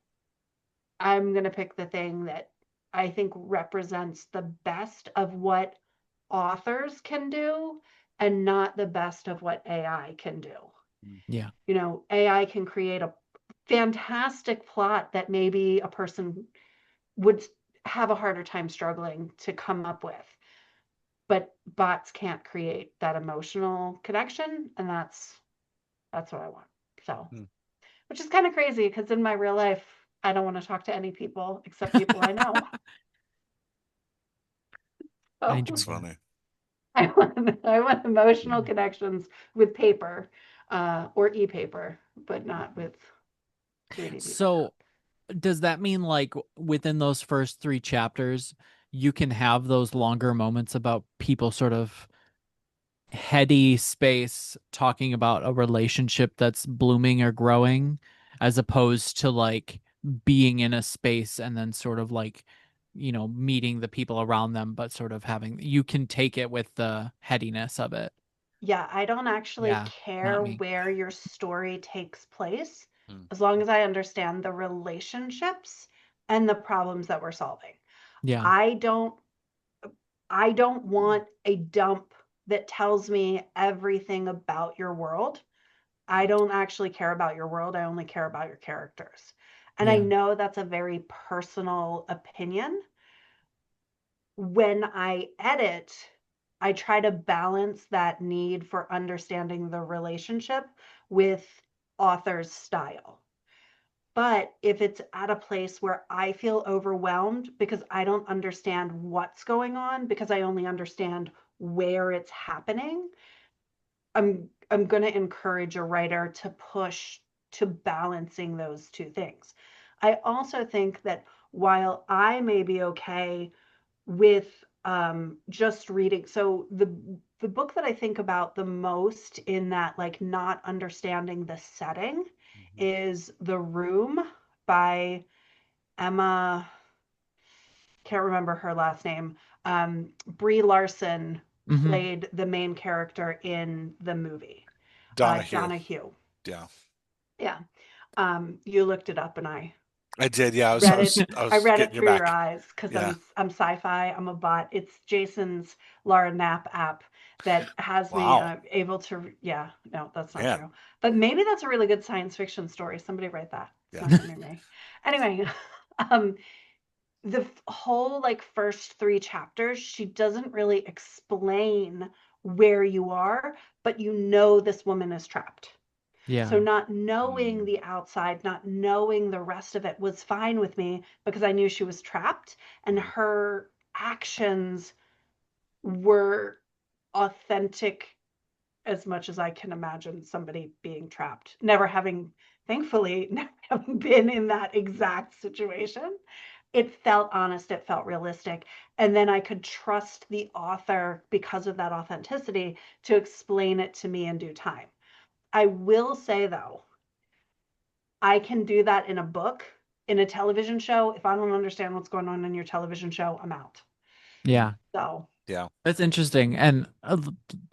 [SPEAKER 3] I'm going to pick the thing that I think represents the best of what authors can do and not the best of what AI can do.
[SPEAKER 2] Yeah.
[SPEAKER 3] You know, AI can create a fantastic plot that maybe a person would have a harder time struggling to come up with. But bots can't create that emotional connection, and that's what I want. So,
[SPEAKER 1] Hmm.
[SPEAKER 3] which is kind of crazy because in my real life, I don't want to talk to any people except people I know.
[SPEAKER 2] I
[SPEAKER 3] So
[SPEAKER 2] enjoy
[SPEAKER 1] It's
[SPEAKER 2] that.
[SPEAKER 1] funny.
[SPEAKER 3] I want emotional connections with paper or e-paper, but not with 3D people.
[SPEAKER 2] So does that mean like within those first three chapters, you can have those longer moments about people sort of heady space talking about a relationship that's blooming or growing, as opposed to like being in a space and then sort of like, meeting the people around them, but sort of having, you can take it with the headiness of it.
[SPEAKER 3] Yeah, I don't actually
[SPEAKER 2] Yeah, not
[SPEAKER 3] care
[SPEAKER 2] me.
[SPEAKER 3] where your story takes place
[SPEAKER 1] Hmm.
[SPEAKER 3] as long as I understand the relationships and the problems that we're solving.
[SPEAKER 2] Yeah,
[SPEAKER 3] I don't I don't want a dump that tells me everything about your world. I
[SPEAKER 1] Hmm.
[SPEAKER 3] don't actually care about your world. I only care about your characters. And I
[SPEAKER 2] yeah,
[SPEAKER 3] know that's a very personal opinion. When I edit, I try to balance that need for understanding the relationship with author's style. But if it's at a place where I feel overwhelmed because I don't understand what's going on, because I only understand where it's happening, I'm going to encourage a writer to push to balancing those two things. I also think that while I may be okay with just reading, so the book that I think about the most in that like not understanding the setting
[SPEAKER 1] Hmm.
[SPEAKER 3] is The Room by Emma, can't remember her last name. Brie Larson
[SPEAKER 2] hmm,
[SPEAKER 3] played the main character in the movie.
[SPEAKER 1] Donahue.
[SPEAKER 3] Donahue.
[SPEAKER 1] Yeah.
[SPEAKER 3] Yeah. You looked it up and
[SPEAKER 1] I did. Yeah.
[SPEAKER 3] read it.
[SPEAKER 1] I
[SPEAKER 3] I
[SPEAKER 1] was
[SPEAKER 3] read it
[SPEAKER 1] getting your
[SPEAKER 3] through your
[SPEAKER 1] back.
[SPEAKER 3] eyes because
[SPEAKER 1] Yeah.
[SPEAKER 3] I'm sci-fi. I'm a bot. It's Jason's Laura Knapp app that has me
[SPEAKER 1] Wow.
[SPEAKER 3] able to. Yeah, no, that's not
[SPEAKER 1] Man.
[SPEAKER 3] true. But maybe that's a really good science fiction story. Somebody write that. It's
[SPEAKER 1] Yeah.
[SPEAKER 3] not gonna be me. Anyway, um, the whole like first three chapters, she doesn't really explain where you are, but you know this woman is trapped. So
[SPEAKER 2] yeah,
[SPEAKER 3] not knowing
[SPEAKER 1] Hmm.
[SPEAKER 3] the outside, not knowing the rest of it was fine with me because I knew she was trapped and
[SPEAKER 1] Hmm.
[SPEAKER 3] her actions were authentic as much as I can imagine somebody being trapped. Never having, thankfully, never having been in that exact situation. It felt honest, it felt realistic. And then I could trust the author because of that authenticity to explain it to me in due time. I will say though, I can do that in a book, in a television show. If I don't understand what's going on in your television show, I'm out.
[SPEAKER 1] Hmm.
[SPEAKER 2] yeah.
[SPEAKER 3] So,
[SPEAKER 1] Yeah.
[SPEAKER 2] That's interesting. And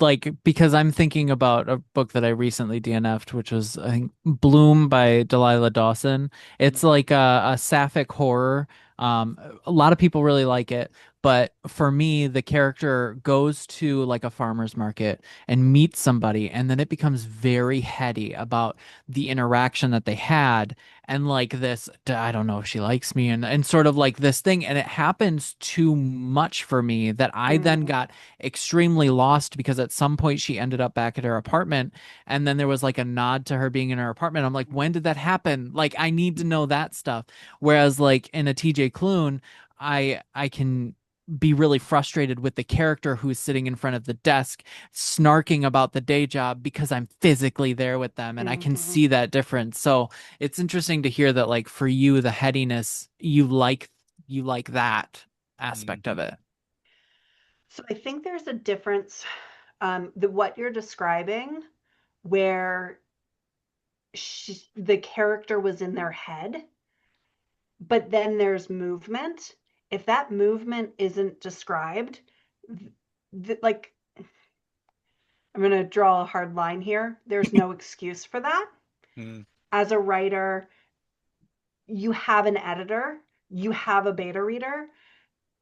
[SPEAKER 2] like, because I'm thinking about a book that I recently DNF'd, which was, I think, Bloom by Delilah Dawson.
[SPEAKER 1] Hmm.
[SPEAKER 2] It's like a sapphic horror. A lot of people really like it, but for me, the character goes to like a farmer's market and meets somebody, and then it becomes very heady about the interaction that they had, and like this, I don't know if she likes me, and sort of like this thing, and it happens too much for me that I then
[SPEAKER 3] mm,
[SPEAKER 2] got extremely lost, because at some point she ended up back at her apartment, and then there was like a nod to her being in her apartment. I'm like, when did that happen? Like, I need to know that stuff. Whereas like in a TJ Klune, I can be really frustrated with the character who's sitting in front of the desk snarking about the day job because I'm physically there with them and I can
[SPEAKER 3] mm-hmm.
[SPEAKER 2] see that difference. So it's interesting to hear that like for you the headiness, you like that aspect of
[SPEAKER 1] Hmm.
[SPEAKER 2] it.
[SPEAKER 3] So I think there's a difference. What you're describing, where the character was in their head, but then there's movement. If that movement isn't described, like I'm going to draw a hard line here. There's no excuse for that.
[SPEAKER 1] Hmm.
[SPEAKER 3] As a writer, you have an editor, you have a beta reader.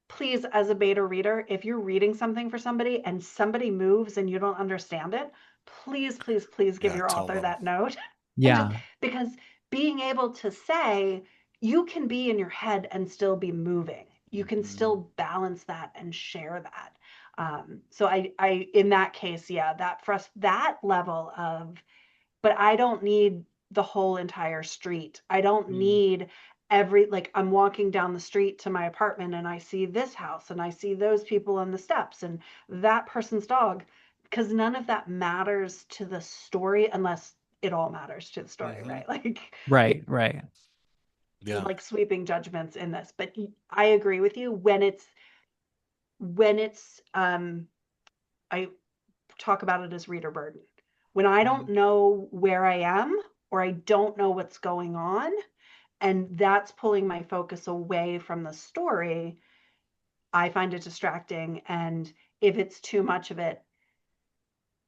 [SPEAKER 3] Please, as a beta reader, if you're reading something for somebody and somebody moves and you don't understand it, please, please, please give
[SPEAKER 1] Yeah,
[SPEAKER 3] your
[SPEAKER 1] tell
[SPEAKER 3] author
[SPEAKER 1] them.
[SPEAKER 3] that note. And just
[SPEAKER 2] Yeah.
[SPEAKER 3] because being able to say, you can be in your head and still be moving, you can
[SPEAKER 1] Mhm.
[SPEAKER 3] still balance that and share that. So in that case, yeah, that level of, but I don't need the whole entire street. I don't
[SPEAKER 1] Mm.
[SPEAKER 3] need like I'm walking down the street to my apartment and I see this house and I see those people on the steps and that person's dog, because none of that matters to the story unless it all matters to the story,
[SPEAKER 1] Mhm.
[SPEAKER 3] right? Like
[SPEAKER 2] Right, right.
[SPEAKER 1] Yeah.
[SPEAKER 3] like sweeping judgments in this. But I agree with you when it's I talk about it as reader burden. When I don't
[SPEAKER 1] Mhm.
[SPEAKER 3] know where I am or I don't know what's going on, and that's pulling my focus away from the story, I find it distracting. And if it's too much of it,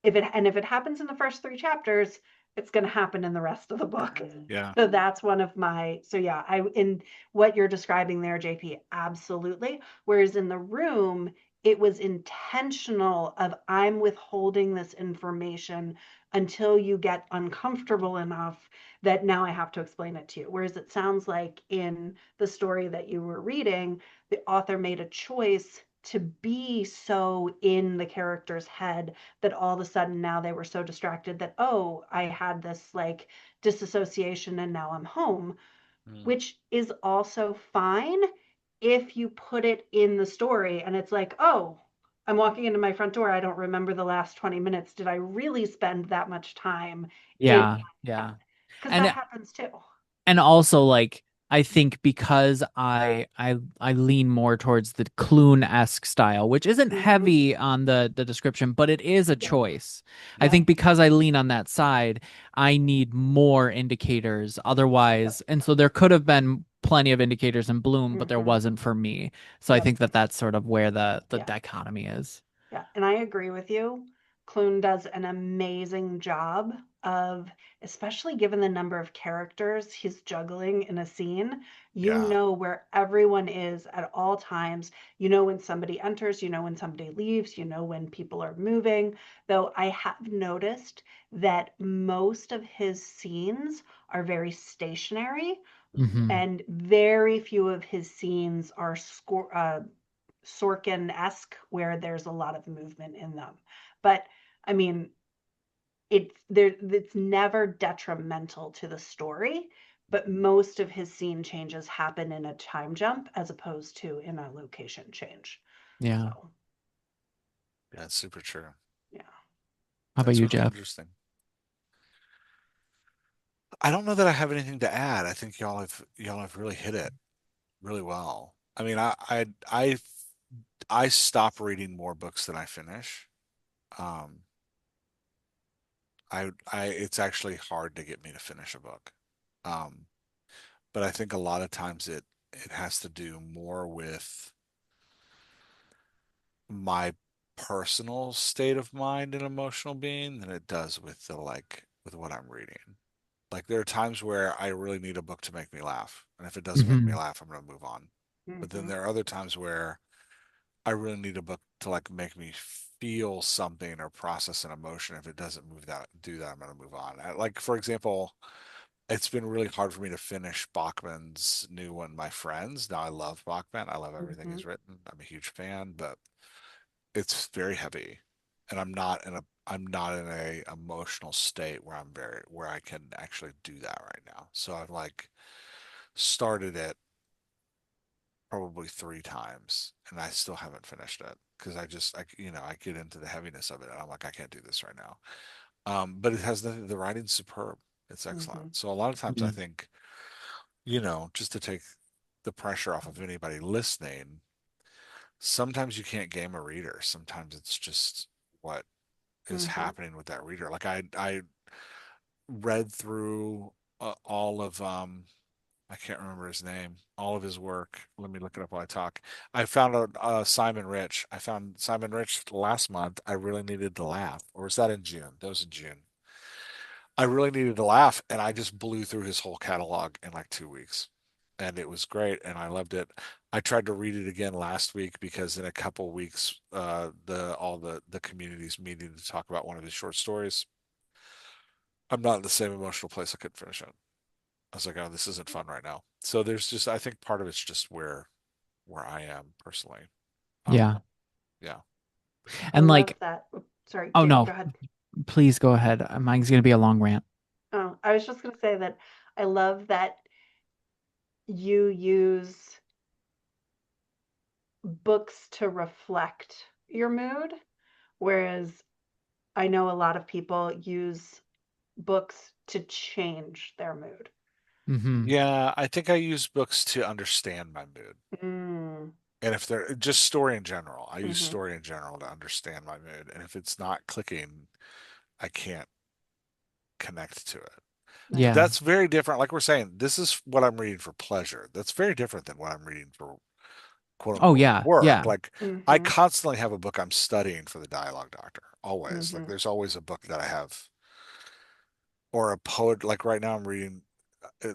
[SPEAKER 3] if it happens in the first three chapters, it's going to happen in the rest of the book.
[SPEAKER 1] Yeah.
[SPEAKER 3] So that's one of my, so yeah, I in what you're describing there, JP, absolutely. Whereas in the room, it was intentional of I'm withholding this information until you get uncomfortable enough that now I have to explain it to you. Whereas it sounds like in the story that you were reading, the author made a choice to be so in the character's head that all of a sudden now they were so distracted that, oh, I had this like disassociation and now I'm home,
[SPEAKER 1] Mm.
[SPEAKER 3] which is also fine if you put it in the story and it's like, oh, I'm walking into my front door. I don't remember the last 20 minutes. Did I really spend that much time in?
[SPEAKER 2] Yeah, yeah.
[SPEAKER 3] Because that
[SPEAKER 2] And
[SPEAKER 3] happens too.
[SPEAKER 2] and also like I think because I lean more towards the Clune-esque style, which isn't
[SPEAKER 3] Mm-hmm.
[SPEAKER 2] heavy on the description, but it is a
[SPEAKER 3] Yep.
[SPEAKER 2] choice. I
[SPEAKER 3] Yep.
[SPEAKER 2] think because I lean on that side, I need more indicators
[SPEAKER 3] Yep.
[SPEAKER 2] otherwise. And so there could have been plenty of indicators in Bloom, but there
[SPEAKER 3] Mm-hmm.
[SPEAKER 2] wasn't for me. So I
[SPEAKER 3] Yep.
[SPEAKER 2] think that that's sort of where the
[SPEAKER 3] Yeah.
[SPEAKER 2] dichotomy is.
[SPEAKER 3] Yeah, and I agree with you. Clune does an amazing job of, especially given the number of characters he's juggling in a scene, you
[SPEAKER 1] Yeah.
[SPEAKER 3] know where everyone is at all times. You know when somebody enters, you know when somebody leaves, you know when people are moving. Though I have noticed that most of his scenes are very stationary,
[SPEAKER 2] Hmm.
[SPEAKER 3] and very few of his scenes are Sorkin-esque where there's a lot of movement in them. But I mean, it's never detrimental to the story, but
[SPEAKER 1] Mhm.
[SPEAKER 3] most of his scene changes happen in a time jump as opposed to in a location change.
[SPEAKER 2] Yeah.
[SPEAKER 3] So,
[SPEAKER 1] Yeah, it's super true.
[SPEAKER 3] yeah.
[SPEAKER 2] How about
[SPEAKER 1] That's
[SPEAKER 2] you,
[SPEAKER 1] really
[SPEAKER 2] Jeff?
[SPEAKER 1] interesting. I don't know that I have anything to add. I think y'all have really hit it really well. I mean, I stop reading more books than I finish. Um, it's actually hard to get me to finish a book. Um, but I think a lot of times it has to do more with my personal state of mind and emotional being than it does with the like with what I'm reading. Like there are times where I really need a book to make me laugh, and if it doesn't make me
[SPEAKER 2] Hmm.
[SPEAKER 1] laugh, I'm going to move on. But then
[SPEAKER 3] Mm-hmm.
[SPEAKER 1] there are other times where I really need a book to like make me feel something or process an emotion. If it doesn't do that, I'm going to move on. Like for example, it's been really hard for me to finish Bachman's new one, My Friends. Now I love Bachman. I love everything
[SPEAKER 3] Mm-hmm.
[SPEAKER 1] he's written. I'm a huge fan, but it's very heavy, and I'm not in a emotional state where I can actually do that right now. So I've like started it probably three times, and I still haven't finished it because I get into the heaviness of it, and I'm like, I can't do this right now. But it has the writing's superb. It's excellent.
[SPEAKER 3] Mm-hmm.
[SPEAKER 1] So a lot of times I think, just to take the pressure off of anybody listening, sometimes you can't game a reader. Sometimes it's just what is
[SPEAKER 3] Mm-hmm.
[SPEAKER 1] happening with that reader. Like I read through all of I can't remember his name, all of his work. Let me look it up while I talk. I found out Simon Rich. I found Simon Rich last month. I really needed to laugh. Or was that in June? That was in June. I really needed to laugh, and I just blew through his whole catalog in like 2 weeks. and it was great, and I loved it. I tried to read it again last week because in a couple weeks, the all the community's meeting to talk about one of his short stories. I'm not in the same emotional place. I couldn't finish it. I was like, oh, this isn't fun right now. So there's just, I think part of it's just where I am personally. Um,
[SPEAKER 2] Yeah.
[SPEAKER 1] yeah.
[SPEAKER 3] I
[SPEAKER 2] And
[SPEAKER 3] love
[SPEAKER 2] like,
[SPEAKER 3] that. Oh, sorry,
[SPEAKER 2] oh
[SPEAKER 3] Jamie,
[SPEAKER 2] no,
[SPEAKER 3] go ahead.
[SPEAKER 2] please go ahead. Mine's gonna be a long rant.
[SPEAKER 3] Oh, I was just going to say that I love that you use books to reflect your mood, whereas I know a lot of people use books to change their mood.
[SPEAKER 2] Hmm.
[SPEAKER 1] Yeah, I think I use books to understand my mood.
[SPEAKER 3] Mm,
[SPEAKER 1] And if they're just story in general, I use
[SPEAKER 3] mm-hmm,
[SPEAKER 1] story in general to understand my mood. And if it's not clicking, I can't connect to it. But
[SPEAKER 3] nice.
[SPEAKER 2] Yeah.
[SPEAKER 1] that's very different. Like we're saying, this is what I'm reading for pleasure. That's very different than what I'm reading for quote
[SPEAKER 2] Oh
[SPEAKER 1] unquote
[SPEAKER 2] yeah.
[SPEAKER 1] work.
[SPEAKER 2] Yeah.
[SPEAKER 1] Like I
[SPEAKER 3] Mm-hmm,
[SPEAKER 1] constantly have a book I'm studying for the dialogue doctor. Always. Like
[SPEAKER 3] mm-hmm,
[SPEAKER 1] there's always a book that I have or a poet. Like right now I'm reading, uh,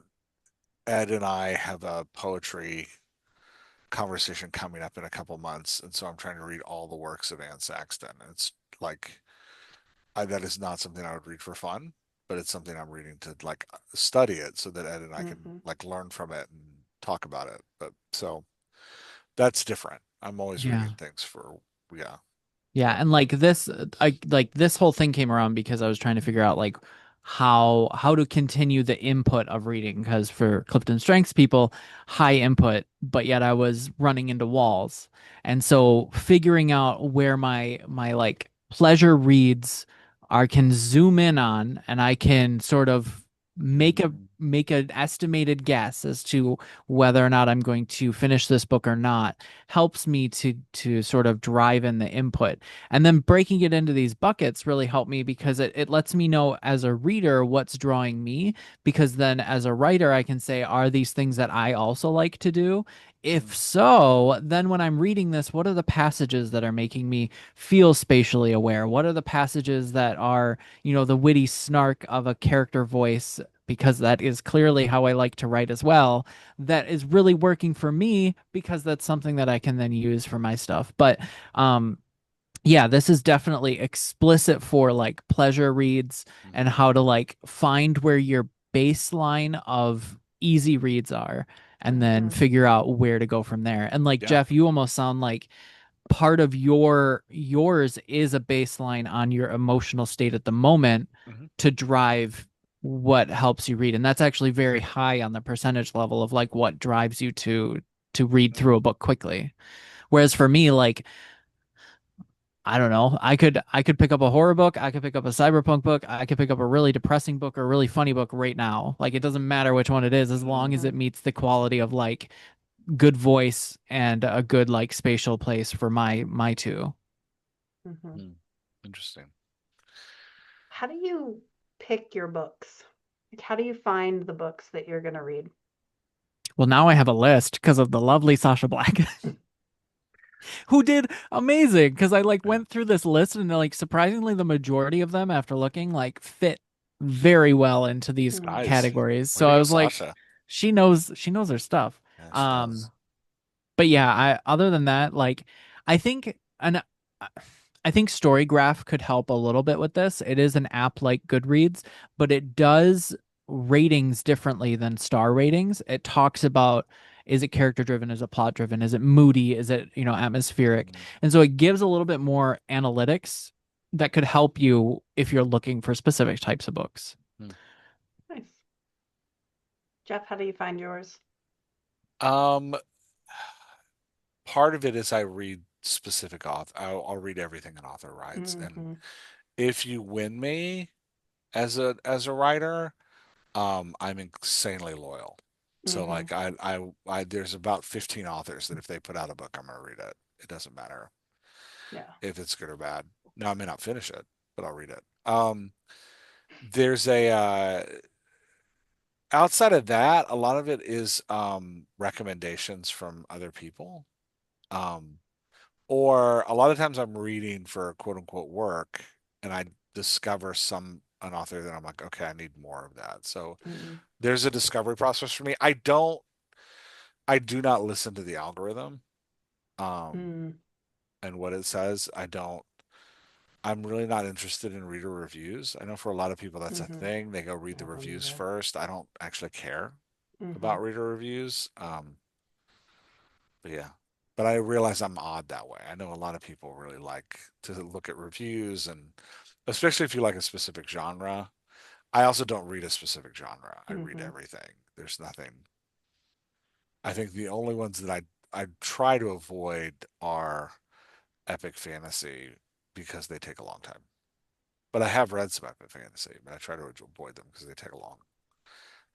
[SPEAKER 1] Ed and I have a poetry conversation coming up in a couple months. And so I'm trying to read all the works of Anne Saxton. And it's like, that is not something I would read for fun, but it's something I'm reading to like study it so that Ed and I can
[SPEAKER 3] mm-hmm.
[SPEAKER 1] like learn from it and talk about it. But so that's different. I'm always
[SPEAKER 2] Yeah.
[SPEAKER 1] reading things for, yeah.
[SPEAKER 2] Yeah,
[SPEAKER 1] So,
[SPEAKER 2] and like this, I like this whole thing came around because I was trying to figure out like how to continue the input of reading because for Clifton Strengths people, high input, but yet I was running into walls. And so figuring out where my like pleasure reads are can zoom in on and I can sort of
[SPEAKER 1] mm,
[SPEAKER 2] make an estimated guess as to whether or not I'm going to finish this book or not helps me to sort of drive in the input. And then breaking it into these buckets really helped me because it lets me know as a reader what's drawing me. Because then as a writer, I can say, are these things that I also like to do? If
[SPEAKER 1] mm,
[SPEAKER 2] so, then when I'm reading this, what are the passages that are making me feel spatially aware? What are the passages that are, the witty snark of a character voice? Because that is clearly how I like to write as well. That is really working for me because that's something that I can then use for my stuff. But um, yeah, this is definitely explicit for like pleasure reads and
[SPEAKER 1] mm,
[SPEAKER 2] how to like find where your baseline of easy reads are and then
[SPEAKER 3] Mm-hmm.
[SPEAKER 2] figure out where to go from there. And like
[SPEAKER 1] yeah.
[SPEAKER 2] Jeff, you almost sound like part of yours is a baseline on your emotional state at the moment
[SPEAKER 1] Hmm.
[SPEAKER 2] to drive what helps you read. And that's actually very high on the percentage level of like what drives you to read through a book quickly. Whereas for me, like I don't know. I could pick up a horror book, I could pick up a cyberpunk book, I could pick up a really depressing book or a really funny book right now. Like it doesn't matter which one it is as long as
[SPEAKER 3] Mm-hmm.
[SPEAKER 2] it meets the quality of like good voice and a good like spatial place for my two.
[SPEAKER 3] Mm-hmm.
[SPEAKER 1] Mm. Interesting.
[SPEAKER 3] How do you pick your books? Like, how do you find the books that you're going to read?
[SPEAKER 2] Well, now I have a list because of the lovely Sasha Black, who did amazing. Because I like
[SPEAKER 1] Yeah.
[SPEAKER 2] went through this list and like surprisingly the majority of them after looking like fit very well into these
[SPEAKER 3] Mm-hmm.
[SPEAKER 1] Nice.
[SPEAKER 2] categories.
[SPEAKER 1] Way
[SPEAKER 2] So
[SPEAKER 1] to
[SPEAKER 2] I
[SPEAKER 1] go,
[SPEAKER 2] was like,
[SPEAKER 1] Sasha.
[SPEAKER 2] she knows her stuff.
[SPEAKER 1] Yeah, she
[SPEAKER 2] Um,
[SPEAKER 1] does.
[SPEAKER 2] but yeah, I other than that, like I think and I think Storygraph could help a little bit with this. It is an app like Goodreads, but it does ratings differently than star ratings. It talks about is it character driven, is it plot driven, is it moody, is it, atmospheric.
[SPEAKER 1] Mm,
[SPEAKER 2] And so it gives a little bit more analytics that could help you if you're looking for specific types of books.
[SPEAKER 1] mm.
[SPEAKER 3] Nice. Jeff, how do you find yours?
[SPEAKER 1] Um, Part of it is I read specific author. I'll read everything an author writes, and
[SPEAKER 3] Mm-hmm.
[SPEAKER 1] if you win me as a writer, I'm insanely loyal. So
[SPEAKER 3] Mm-hmm.
[SPEAKER 1] like I there's about 15 authors that if they put out a book, I'm gonna read it. It doesn't matter
[SPEAKER 3] Yeah.
[SPEAKER 1] if it's good or bad. Now I may not finish it, but I'll read it. There's a outside of that, a lot of it is recommendations from other people. Um, or a lot of times I'm reading for quote unquote work and I discover an author that I'm like, okay, I need more of that. So
[SPEAKER 3] Mm-hmm.
[SPEAKER 1] there's a discovery process for me. I don't I do not listen to the algorithm, um,
[SPEAKER 3] Mm,
[SPEAKER 1] and what it says. I'm really not interested in reader reviews. I know for a lot of people that's a
[SPEAKER 3] mm-hmm.
[SPEAKER 1] thing. They go read the
[SPEAKER 3] I don't
[SPEAKER 1] reviews
[SPEAKER 3] either.
[SPEAKER 1] first. I don't actually care
[SPEAKER 3] Mm-hmm.
[SPEAKER 1] about reader reviews. But yeah. But I realize I'm odd that way. I know a lot of people really like to look at reviews, and especially if you like a specific genre. I also don't read a specific genre. I read
[SPEAKER 3] Mm-hmm.
[SPEAKER 1] everything. There's nothing. I think the only ones that I try to avoid are epic fantasy because they take a long time. But I have read some epic fantasy, but I try to avoid them because they take a long.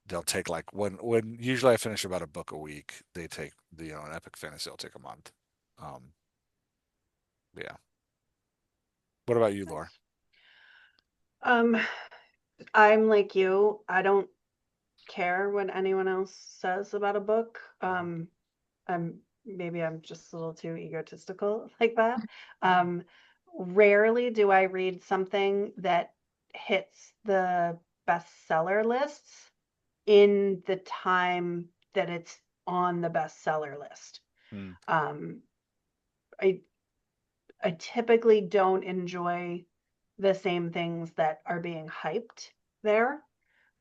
[SPEAKER 1] They'll take like when usually I finish about a book a week. They take an epic fantasy will take a month. Um, yeah. What about you, Laura?
[SPEAKER 3] Nice. Um, I'm like you. I don't care what anyone else says about a book. I'm just a little too egotistical like that. Um, Rarely do I read something that hits the bestseller lists in the time that it's on the bestseller list.
[SPEAKER 1] Mm,
[SPEAKER 3] Um, I I typically don't enjoy the same things that are being hyped there.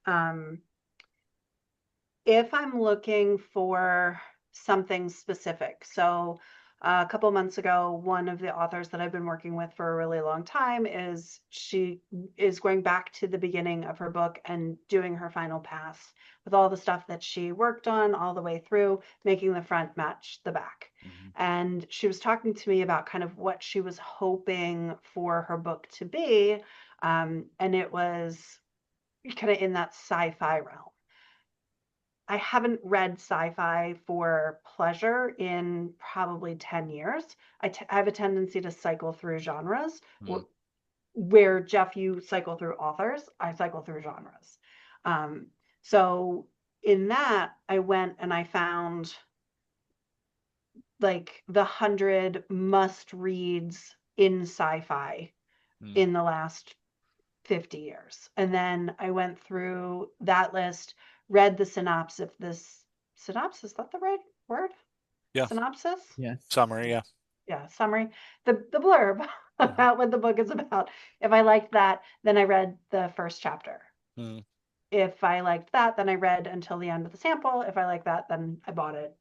[SPEAKER 3] Um, if I'm looking for something specific. So, a couple months ago, one of the authors that I've been working with for a really long time is she is going back to the beginning of her book and doing her final pass with all the stuff that she worked on all the way through, making the front match the back.
[SPEAKER 1] mhm,
[SPEAKER 3] And she was talking to me about kind of what she was hoping for her book to be. And it was kind of in that sci fi realm. I haven't read sci-fi for pleasure in probably 10 years. I have a tendency to cycle through genres.
[SPEAKER 1] mm,
[SPEAKER 3] Where Jeff, you cycle through authors, I cycle through genres. Um, so in that, I went and I found like the 100 must reads in sci-fi
[SPEAKER 1] mm.
[SPEAKER 3] in the last 50 years. And then I went through that list, read the synopsis. This synopsis, is that the right word?
[SPEAKER 1] Yeah.
[SPEAKER 3] Synopsis?
[SPEAKER 2] Yes.
[SPEAKER 1] Summary. Yeah.
[SPEAKER 3] Yeah, summary. The blurb
[SPEAKER 1] Mhm,
[SPEAKER 3] about what the book is about. If I liked that, then I read the first chapter.
[SPEAKER 1] mm,
[SPEAKER 3] If I liked that, then I read until the end of the sample. If I liked that, then I bought it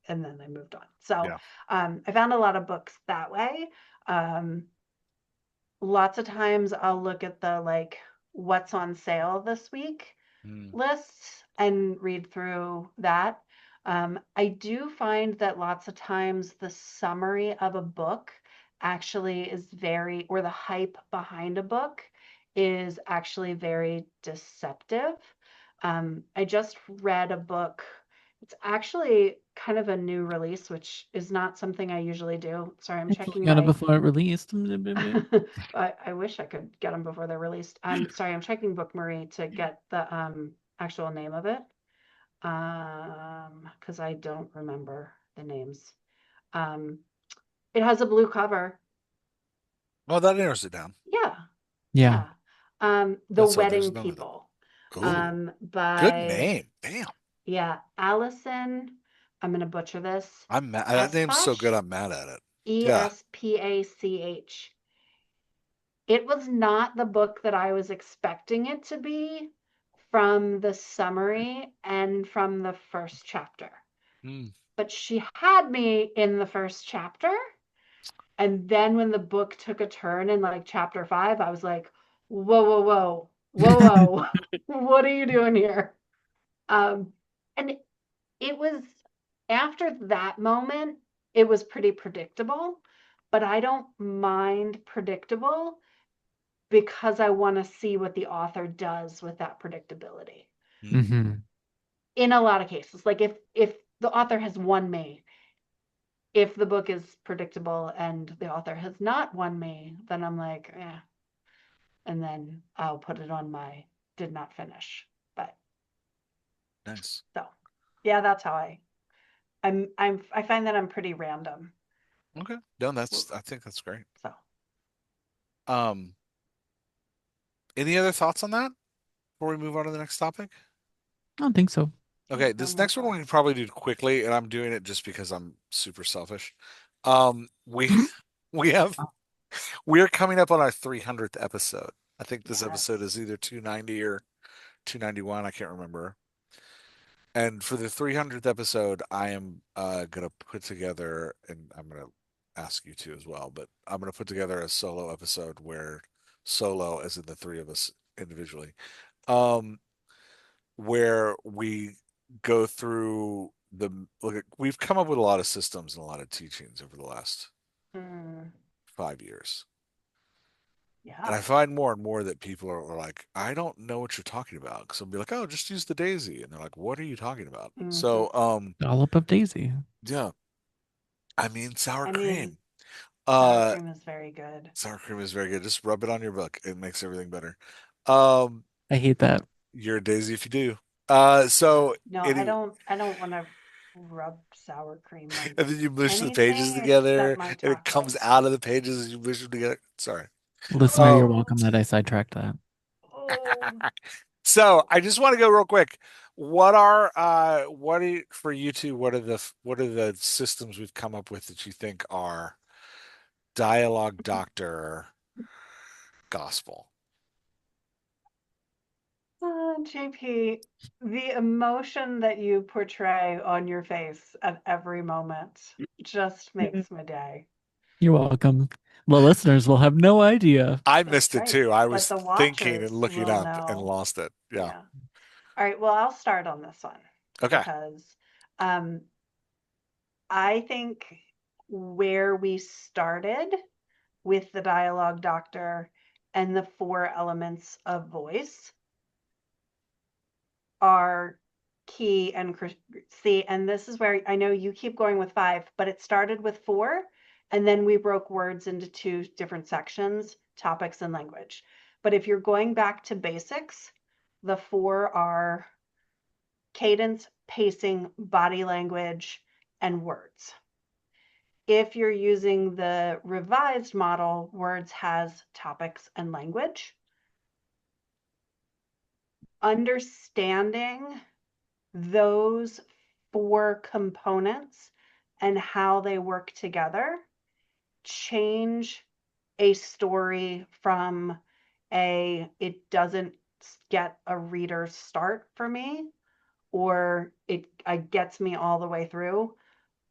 [SPEAKER 3] and then I moved on. So
[SPEAKER 1] yeah.
[SPEAKER 3] I found a lot of books that way. Um, Lots of times I'll look at the like what's on sale this week
[SPEAKER 1] Mm,
[SPEAKER 3] lists and read through that. I do find that lots of times the summary of a book actually is very, or the hype behind a book is actually very deceptive. I just read a book. It's actually kind of a new release, which is not something I usually do. Sorry, I'm
[SPEAKER 2] I
[SPEAKER 3] checking
[SPEAKER 2] totally got it
[SPEAKER 3] my
[SPEAKER 2] before it released.
[SPEAKER 3] I wish I could get them before they're released. I'm sorry, I'm checking Book Marie to get the actual name of it. Because I don't remember the names. Um, it has a blue cover.
[SPEAKER 1] well, that narrows it down.
[SPEAKER 3] Yeah,
[SPEAKER 2] Yeah.
[SPEAKER 3] yeah. The
[SPEAKER 1] That's there's
[SPEAKER 3] Wedding
[SPEAKER 1] none of them.
[SPEAKER 3] People.
[SPEAKER 1] Ooh, good
[SPEAKER 3] By
[SPEAKER 1] name. Damn.
[SPEAKER 3] yeah, Allison. I'm gonna butcher this.
[SPEAKER 1] I'm mad. That name's so good.
[SPEAKER 3] Espach,
[SPEAKER 1] I'm mad at it. Yeah.
[SPEAKER 3] Espach. It was not the book that I was expecting it to be from the summary and from the first chapter.
[SPEAKER 1] Mm,
[SPEAKER 3] But she had me in the first chapter. And then when the book took a turn in like chapter 5, I was like, whoa, whoa, whoa, whoa, whoa. What are you doing here? Um, and it was after that moment, it was pretty predictable, but I don't mind predictable because I want to see what the author does with that predictability.
[SPEAKER 1] mm,
[SPEAKER 2] Hmm.
[SPEAKER 3] In a lot of cases, like if the author has won me, if the book is predictable and the author has not won me, then I'm like, yeah, and then I'll put it on my did not finish. But
[SPEAKER 1] nice.
[SPEAKER 3] so, yeah, that's how I find that I'm pretty random.
[SPEAKER 1] Okay. No, I think that's great.
[SPEAKER 3] So,
[SPEAKER 1] Um, any other thoughts on that before we move on to the next topic?
[SPEAKER 2] I don't think so.
[SPEAKER 1] Okay,
[SPEAKER 3] Oh
[SPEAKER 1] this
[SPEAKER 3] my
[SPEAKER 1] next one we
[SPEAKER 3] God.
[SPEAKER 1] can probably do quickly, and I'm doing it just because I'm super selfish. We we have we're coming up on our 300th episode. I think this episode
[SPEAKER 3] Yes.
[SPEAKER 1] is either 290 or 291. I can't remember. And for the 300th episode, I am gonna put together, and I'm gonna ask you to as well, but I'm gonna put together a solo episode where solo, as in the three of us individually, um, where we go through the look. We've come up with a lot of systems and a lot of teachings over the last
[SPEAKER 3] Mm,
[SPEAKER 1] 5 years. And
[SPEAKER 3] yeah.
[SPEAKER 1] I find more and more that people are like, I don't know what you're talking about. Because I'll be like, oh, just use the daisy. And they're like, what are you talking about?
[SPEAKER 3] Hmm.
[SPEAKER 1] So,
[SPEAKER 2] Dollop of Daisy.
[SPEAKER 1] yeah, I mean, sour
[SPEAKER 3] I mean,
[SPEAKER 1] cream.
[SPEAKER 3] sour
[SPEAKER 1] Uh,
[SPEAKER 3] cream is very good.
[SPEAKER 1] Sour cream is very good. Just rub it on your book. It makes everything better. Um,
[SPEAKER 2] I hate that.
[SPEAKER 1] you're a daisy if you do.
[SPEAKER 3] Yeah.
[SPEAKER 1] So
[SPEAKER 3] No, I
[SPEAKER 1] any,
[SPEAKER 3] don't I don't want to rub sour cream on
[SPEAKER 1] and then you mush the pages
[SPEAKER 3] anything except
[SPEAKER 1] together,
[SPEAKER 3] my
[SPEAKER 1] and it comes
[SPEAKER 3] chocolate.
[SPEAKER 1] out of the pages as you mush them together. Sorry.
[SPEAKER 2] Listener, you're
[SPEAKER 1] Um,
[SPEAKER 2] welcome that I sidetracked that.
[SPEAKER 3] Oh.
[SPEAKER 1] so I just want to go real quick. For you two, what are the systems we've come up with that you think are dialogue doctor gospel?
[SPEAKER 3] JP, the emotion that you portray on your face at every moment just makes my day.
[SPEAKER 2] You're welcome. The listeners will have no idea.
[SPEAKER 1] I
[SPEAKER 3] That's
[SPEAKER 1] missed it
[SPEAKER 3] right.
[SPEAKER 1] too. I
[SPEAKER 3] But
[SPEAKER 1] was
[SPEAKER 3] the
[SPEAKER 1] thinking and
[SPEAKER 3] watchers
[SPEAKER 1] looking
[SPEAKER 3] will
[SPEAKER 1] up and
[SPEAKER 3] know.
[SPEAKER 1] lost it. Yeah.
[SPEAKER 3] Yeah. All right. Well, I'll start on this one
[SPEAKER 1] Okay.
[SPEAKER 3] because um, I think where we started with the dialogue doctor and the four elements of voice are key and see, and this is where I know you keep going with five, but it started with four, and then we broke words into two different sections, topics and language. But if you're going back to basics, the four are cadence, pacing, body language, and words. If you're using the revised model, words has topics and language. Understanding those four components and how they work together change a story from it doesn't get a reader's start for me, or it gets me all the way through.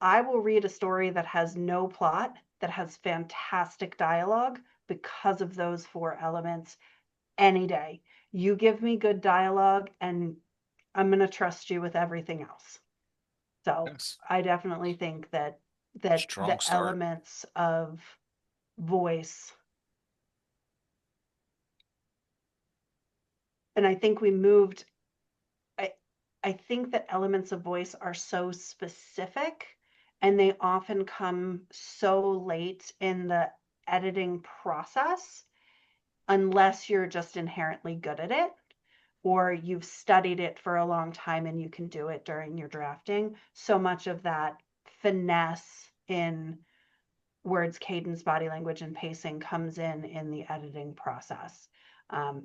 [SPEAKER 3] I will read a story that has no plot, that has fantastic dialogue because of those four elements any day. You give me good dialogue and I'm going to trust you with everything else. So
[SPEAKER 1] Yes.
[SPEAKER 3] I definitely think that
[SPEAKER 1] Strong
[SPEAKER 3] the
[SPEAKER 1] start.
[SPEAKER 3] elements of voice, and I think we moved. I I think that elements of voice are so specific, and they often come so late in the editing process, unless you're just inherently good at it or you've studied it for a long time and you can do it during your drafting. So much of that finesse in words, cadence, body language, and pacing comes in the editing process,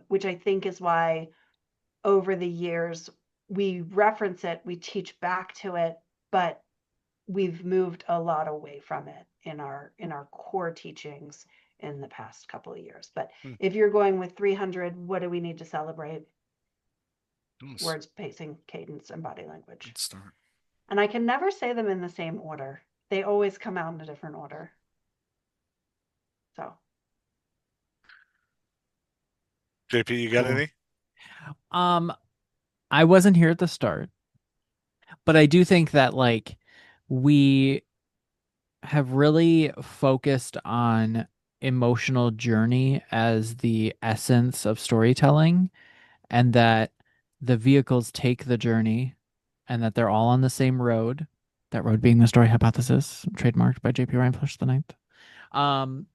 [SPEAKER 3] which I think is why over the years we reference it, we teach back to it, but we've moved a lot away from it in our core teachings in the past couple of years. But
[SPEAKER 1] Hmm.
[SPEAKER 3] if you're going with 300, what do we need to celebrate?
[SPEAKER 1] Nice.
[SPEAKER 3] Words, pacing, cadence, and body language.
[SPEAKER 1] Good start.
[SPEAKER 3] And I can never say them in the same order. They always come out in a different order. So,
[SPEAKER 1] JP, you got
[SPEAKER 2] Cool.
[SPEAKER 1] any?
[SPEAKER 2] Um, I wasn't here at the start, but I do think that like we have really focused on emotional journey as the essence of storytelling, and that the vehicles take the journey and that they're all on the same road. That road being the story hypothesis, trademarked by J.P. Rindfleisch IX. Um,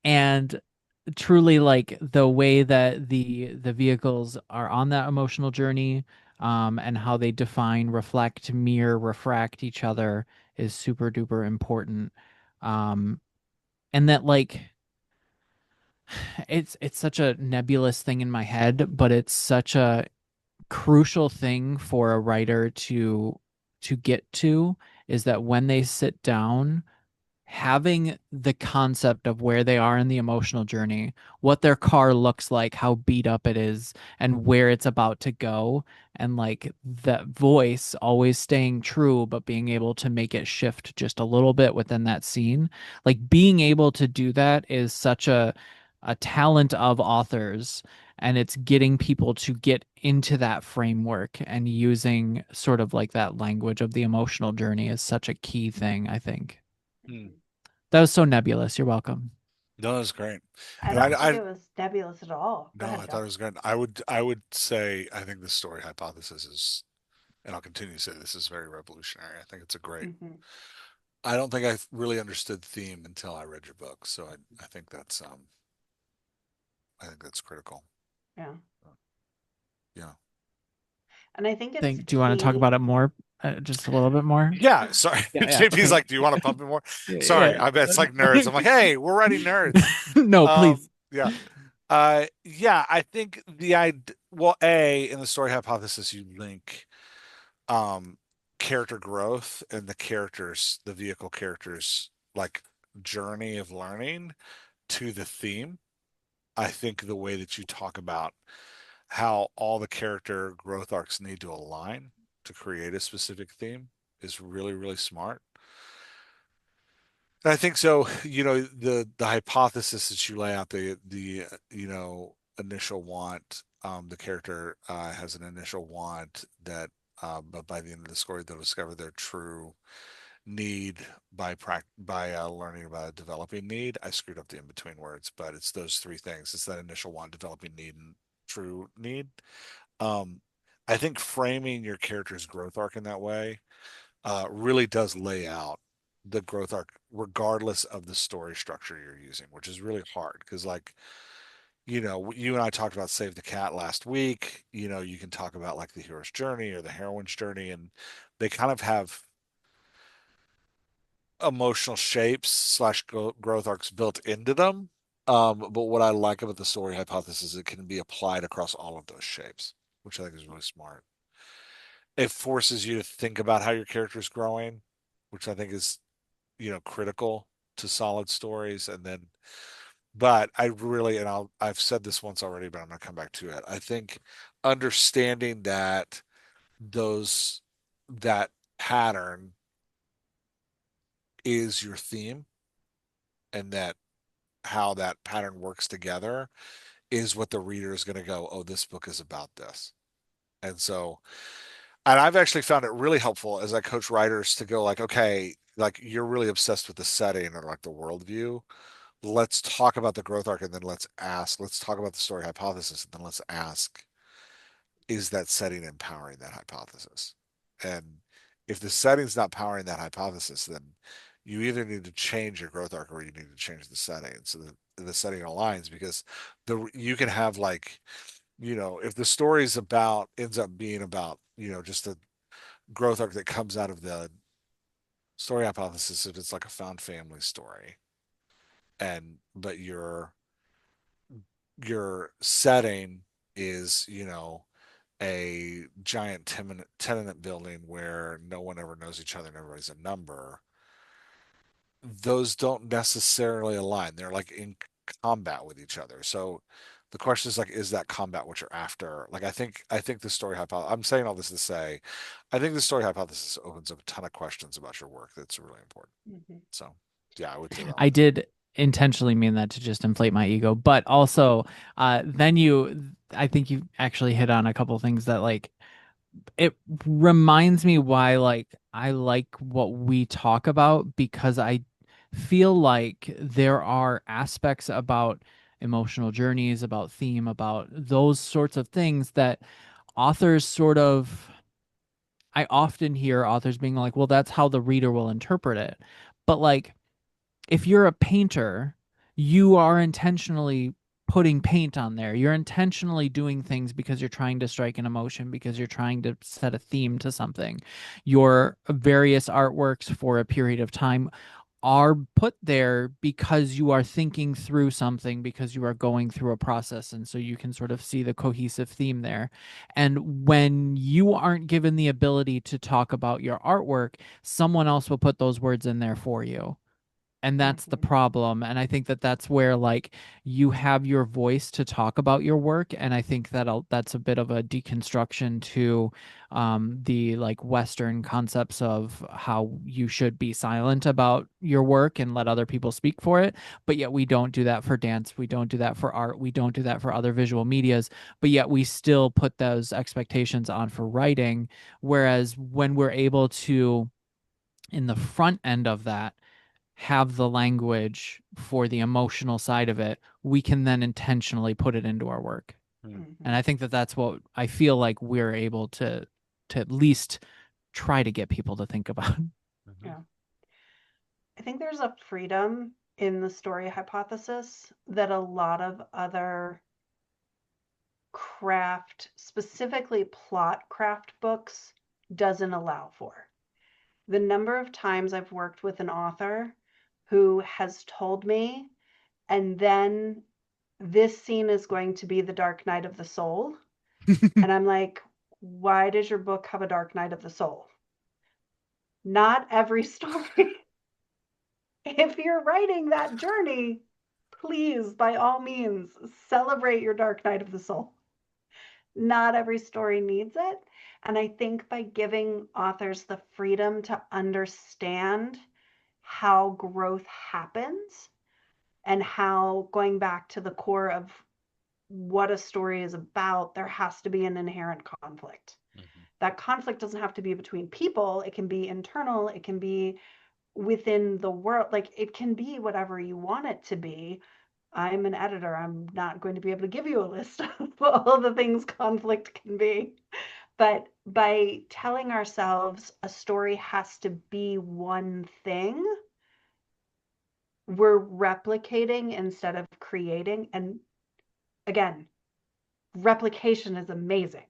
[SPEAKER 2] and truly like the way that the vehicles are on that emotional journey, and how they define, reflect, mirror, refract each other is super duper important. um and that like it's such a nebulous thing in my head, but it's such a crucial thing for a writer to get to is that when they sit down, having the concept of where they are in the emotional journey, what their car looks like, how beat up it is, and where it's about to go, and like that voice always staying true, but being able to make it shift just a little bit within that scene. Like being able to do that is such a talent of authors, and it's getting people to get into that framework and using sort of like that language of the emotional journey is such a key thing, I think.
[SPEAKER 1] Hmm.
[SPEAKER 2] That was so nebulous. You're welcome.
[SPEAKER 1] No, that's great.
[SPEAKER 3] I
[SPEAKER 1] And
[SPEAKER 3] don't think
[SPEAKER 1] I
[SPEAKER 3] it was nebulous at all. Go
[SPEAKER 1] no,
[SPEAKER 3] ahead,
[SPEAKER 1] I thought
[SPEAKER 3] John.
[SPEAKER 1] it was great. I would say I think the story hypothesis is, and I'll continue to say this is very revolutionary. I think it's a great.
[SPEAKER 3] Hmm.
[SPEAKER 1] I don't think I really understood theme until I read your book, so I think that's critical.
[SPEAKER 3] Yeah.
[SPEAKER 1] Yeah.
[SPEAKER 3] And I think it's
[SPEAKER 2] Think, do you want to talk
[SPEAKER 3] key.
[SPEAKER 2] about it more? Just a little bit more?
[SPEAKER 1] Yeah, sorry.
[SPEAKER 2] Yeah,
[SPEAKER 1] JP's like, "Do you want to pump it more?" Sorry,
[SPEAKER 2] yeah.
[SPEAKER 1] I bet it's like nerds. I'm like, "Hey, we're writing nerds."
[SPEAKER 2] No, please.
[SPEAKER 1] Yeah. Yeah, I think well, in the story hypothesis, you link um character growth and the vehicle characters like journey of learning to the theme. I think the way that you talk about how all the character growth arcs need to align to create a specific theme is really, really smart. And I think so, the hypothesis that you lay out, initial want, the character has an initial want that, but by the end of the story, they'll discover their true need by learning about a developing need. I screwed up the in between words, but it's those three things. It's that initial want, developing need, and true need. Um, I think framing your character's growth arc in that way really does lay out the growth arc, regardless of the story structure you're using, which is really hard because, like, you and I talked about Save the Cat last week. You can talk about like the hero's journey or the heroine's journey, and they kind of have emotional shapes slash growth arcs built into them. But what I like about the story hypothesis is it can be applied across all of those shapes, which I think is really smart. It forces you to think about how your character is growing, which I think is, critical to solid stories. And then, but I really, and I've said this once already, but I'm going to come back to it. I think understanding those, that pattern is your theme and that how that pattern works together is what the reader is going to go, oh, this book is about this. And so, and I've actually found it really helpful as I coach writers to go like, okay, like you're really obsessed with the setting or like the worldview. Let's talk about the growth arc and then let's talk about the story hypothesis and then let's ask, is that setting empowering that hypothesis? And if the setting's not powering that hypothesis, then you either need to change your growth arc or you need to change the setting so that the setting aligns because you can have like, if the story's about ends up being about, just a growth arc that comes out of the story hypothesis, if it's like a found family story and but your setting is, a giant tenement building where no one ever knows each other and everybody's a number, those don't necessarily align. They're like in combat with each other. So the question is like, is that combat what you're after? Like, I think the story hypothesis, I'm saying all this to say, I think the story hypothesis opens up a ton of questions about your work that's really important.
[SPEAKER 3] Hmm.
[SPEAKER 1] So yeah, I would say that one.
[SPEAKER 2] I did intentionally mean that to just inflate my ego, but also, I think you actually hit on a couple things that like it reminds me why like I like what we talk about because I feel like there are aspects about emotional journeys, about theme, about those sorts of things that authors sort of I often hear authors being like, well, that's how the reader will interpret it. But like if you're a painter, you are intentionally putting paint on there. You're intentionally doing things because you're trying to strike an emotion, because you're trying to set a theme to something. Your various artworks for a period of time are put there because you are thinking through something, because you are going through a process. And so you can sort of see the cohesive theme there. And when you aren't given the ability to talk about your artwork, someone else will put those words in there for you, and that's the
[SPEAKER 3] Mhm.
[SPEAKER 2] problem. And I think that that's where like you have your voice to talk about your work, and I think that that's a bit of a deconstruction to the like Western concepts of how you should be silent about your work and let other people speak for it. But yet we don't do that for dance, we don't do that for art, we don't do that for other visual medias, but yet we still put those expectations on for writing. Whereas when we're able to, in the front end of that, have the language for the emotional side of it, we can then intentionally put it into our work.
[SPEAKER 1] Mm.
[SPEAKER 2] And
[SPEAKER 3] Mhm.
[SPEAKER 2] I think that that's what I feel like we're able to at least try to get people to think about.
[SPEAKER 1] Mhm.
[SPEAKER 3] Yeah. I think there's a freedom in the story hypothesis that a lot of other craft, specifically plot craft books, doesn't allow for. The number of times I've worked with an author who has told me, and then this scene is going to be the dark night of the soul. And I'm like, why does your book have a dark night of the soul? Not every story. If you're writing that journey, please, by all means, celebrate your dark night of the soul. Not every story needs it. And I think by giving authors the freedom to understand how growth happens and how, going back to the core of what a story is about, there has to be an inherent conflict.
[SPEAKER 1] Mhm.
[SPEAKER 3] That conflict doesn't have to be between people, it can be internal, it can be within the world, like it can be whatever you want it to be. I'm an editor. I'm not going to be able to give you a list of all the things conflict can be. But by telling ourselves a story has to be one thing, we're replicating instead of creating. And again, replication is amazing.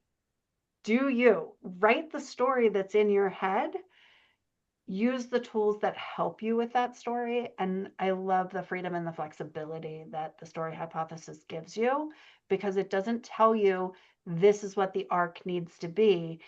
[SPEAKER 3] Do you write the story that's in your head? Use the tools that help you with that story. And I love the freedom and the flexibility that the story hypothesis gives you, because it doesn't tell you this is what the arc needs to be.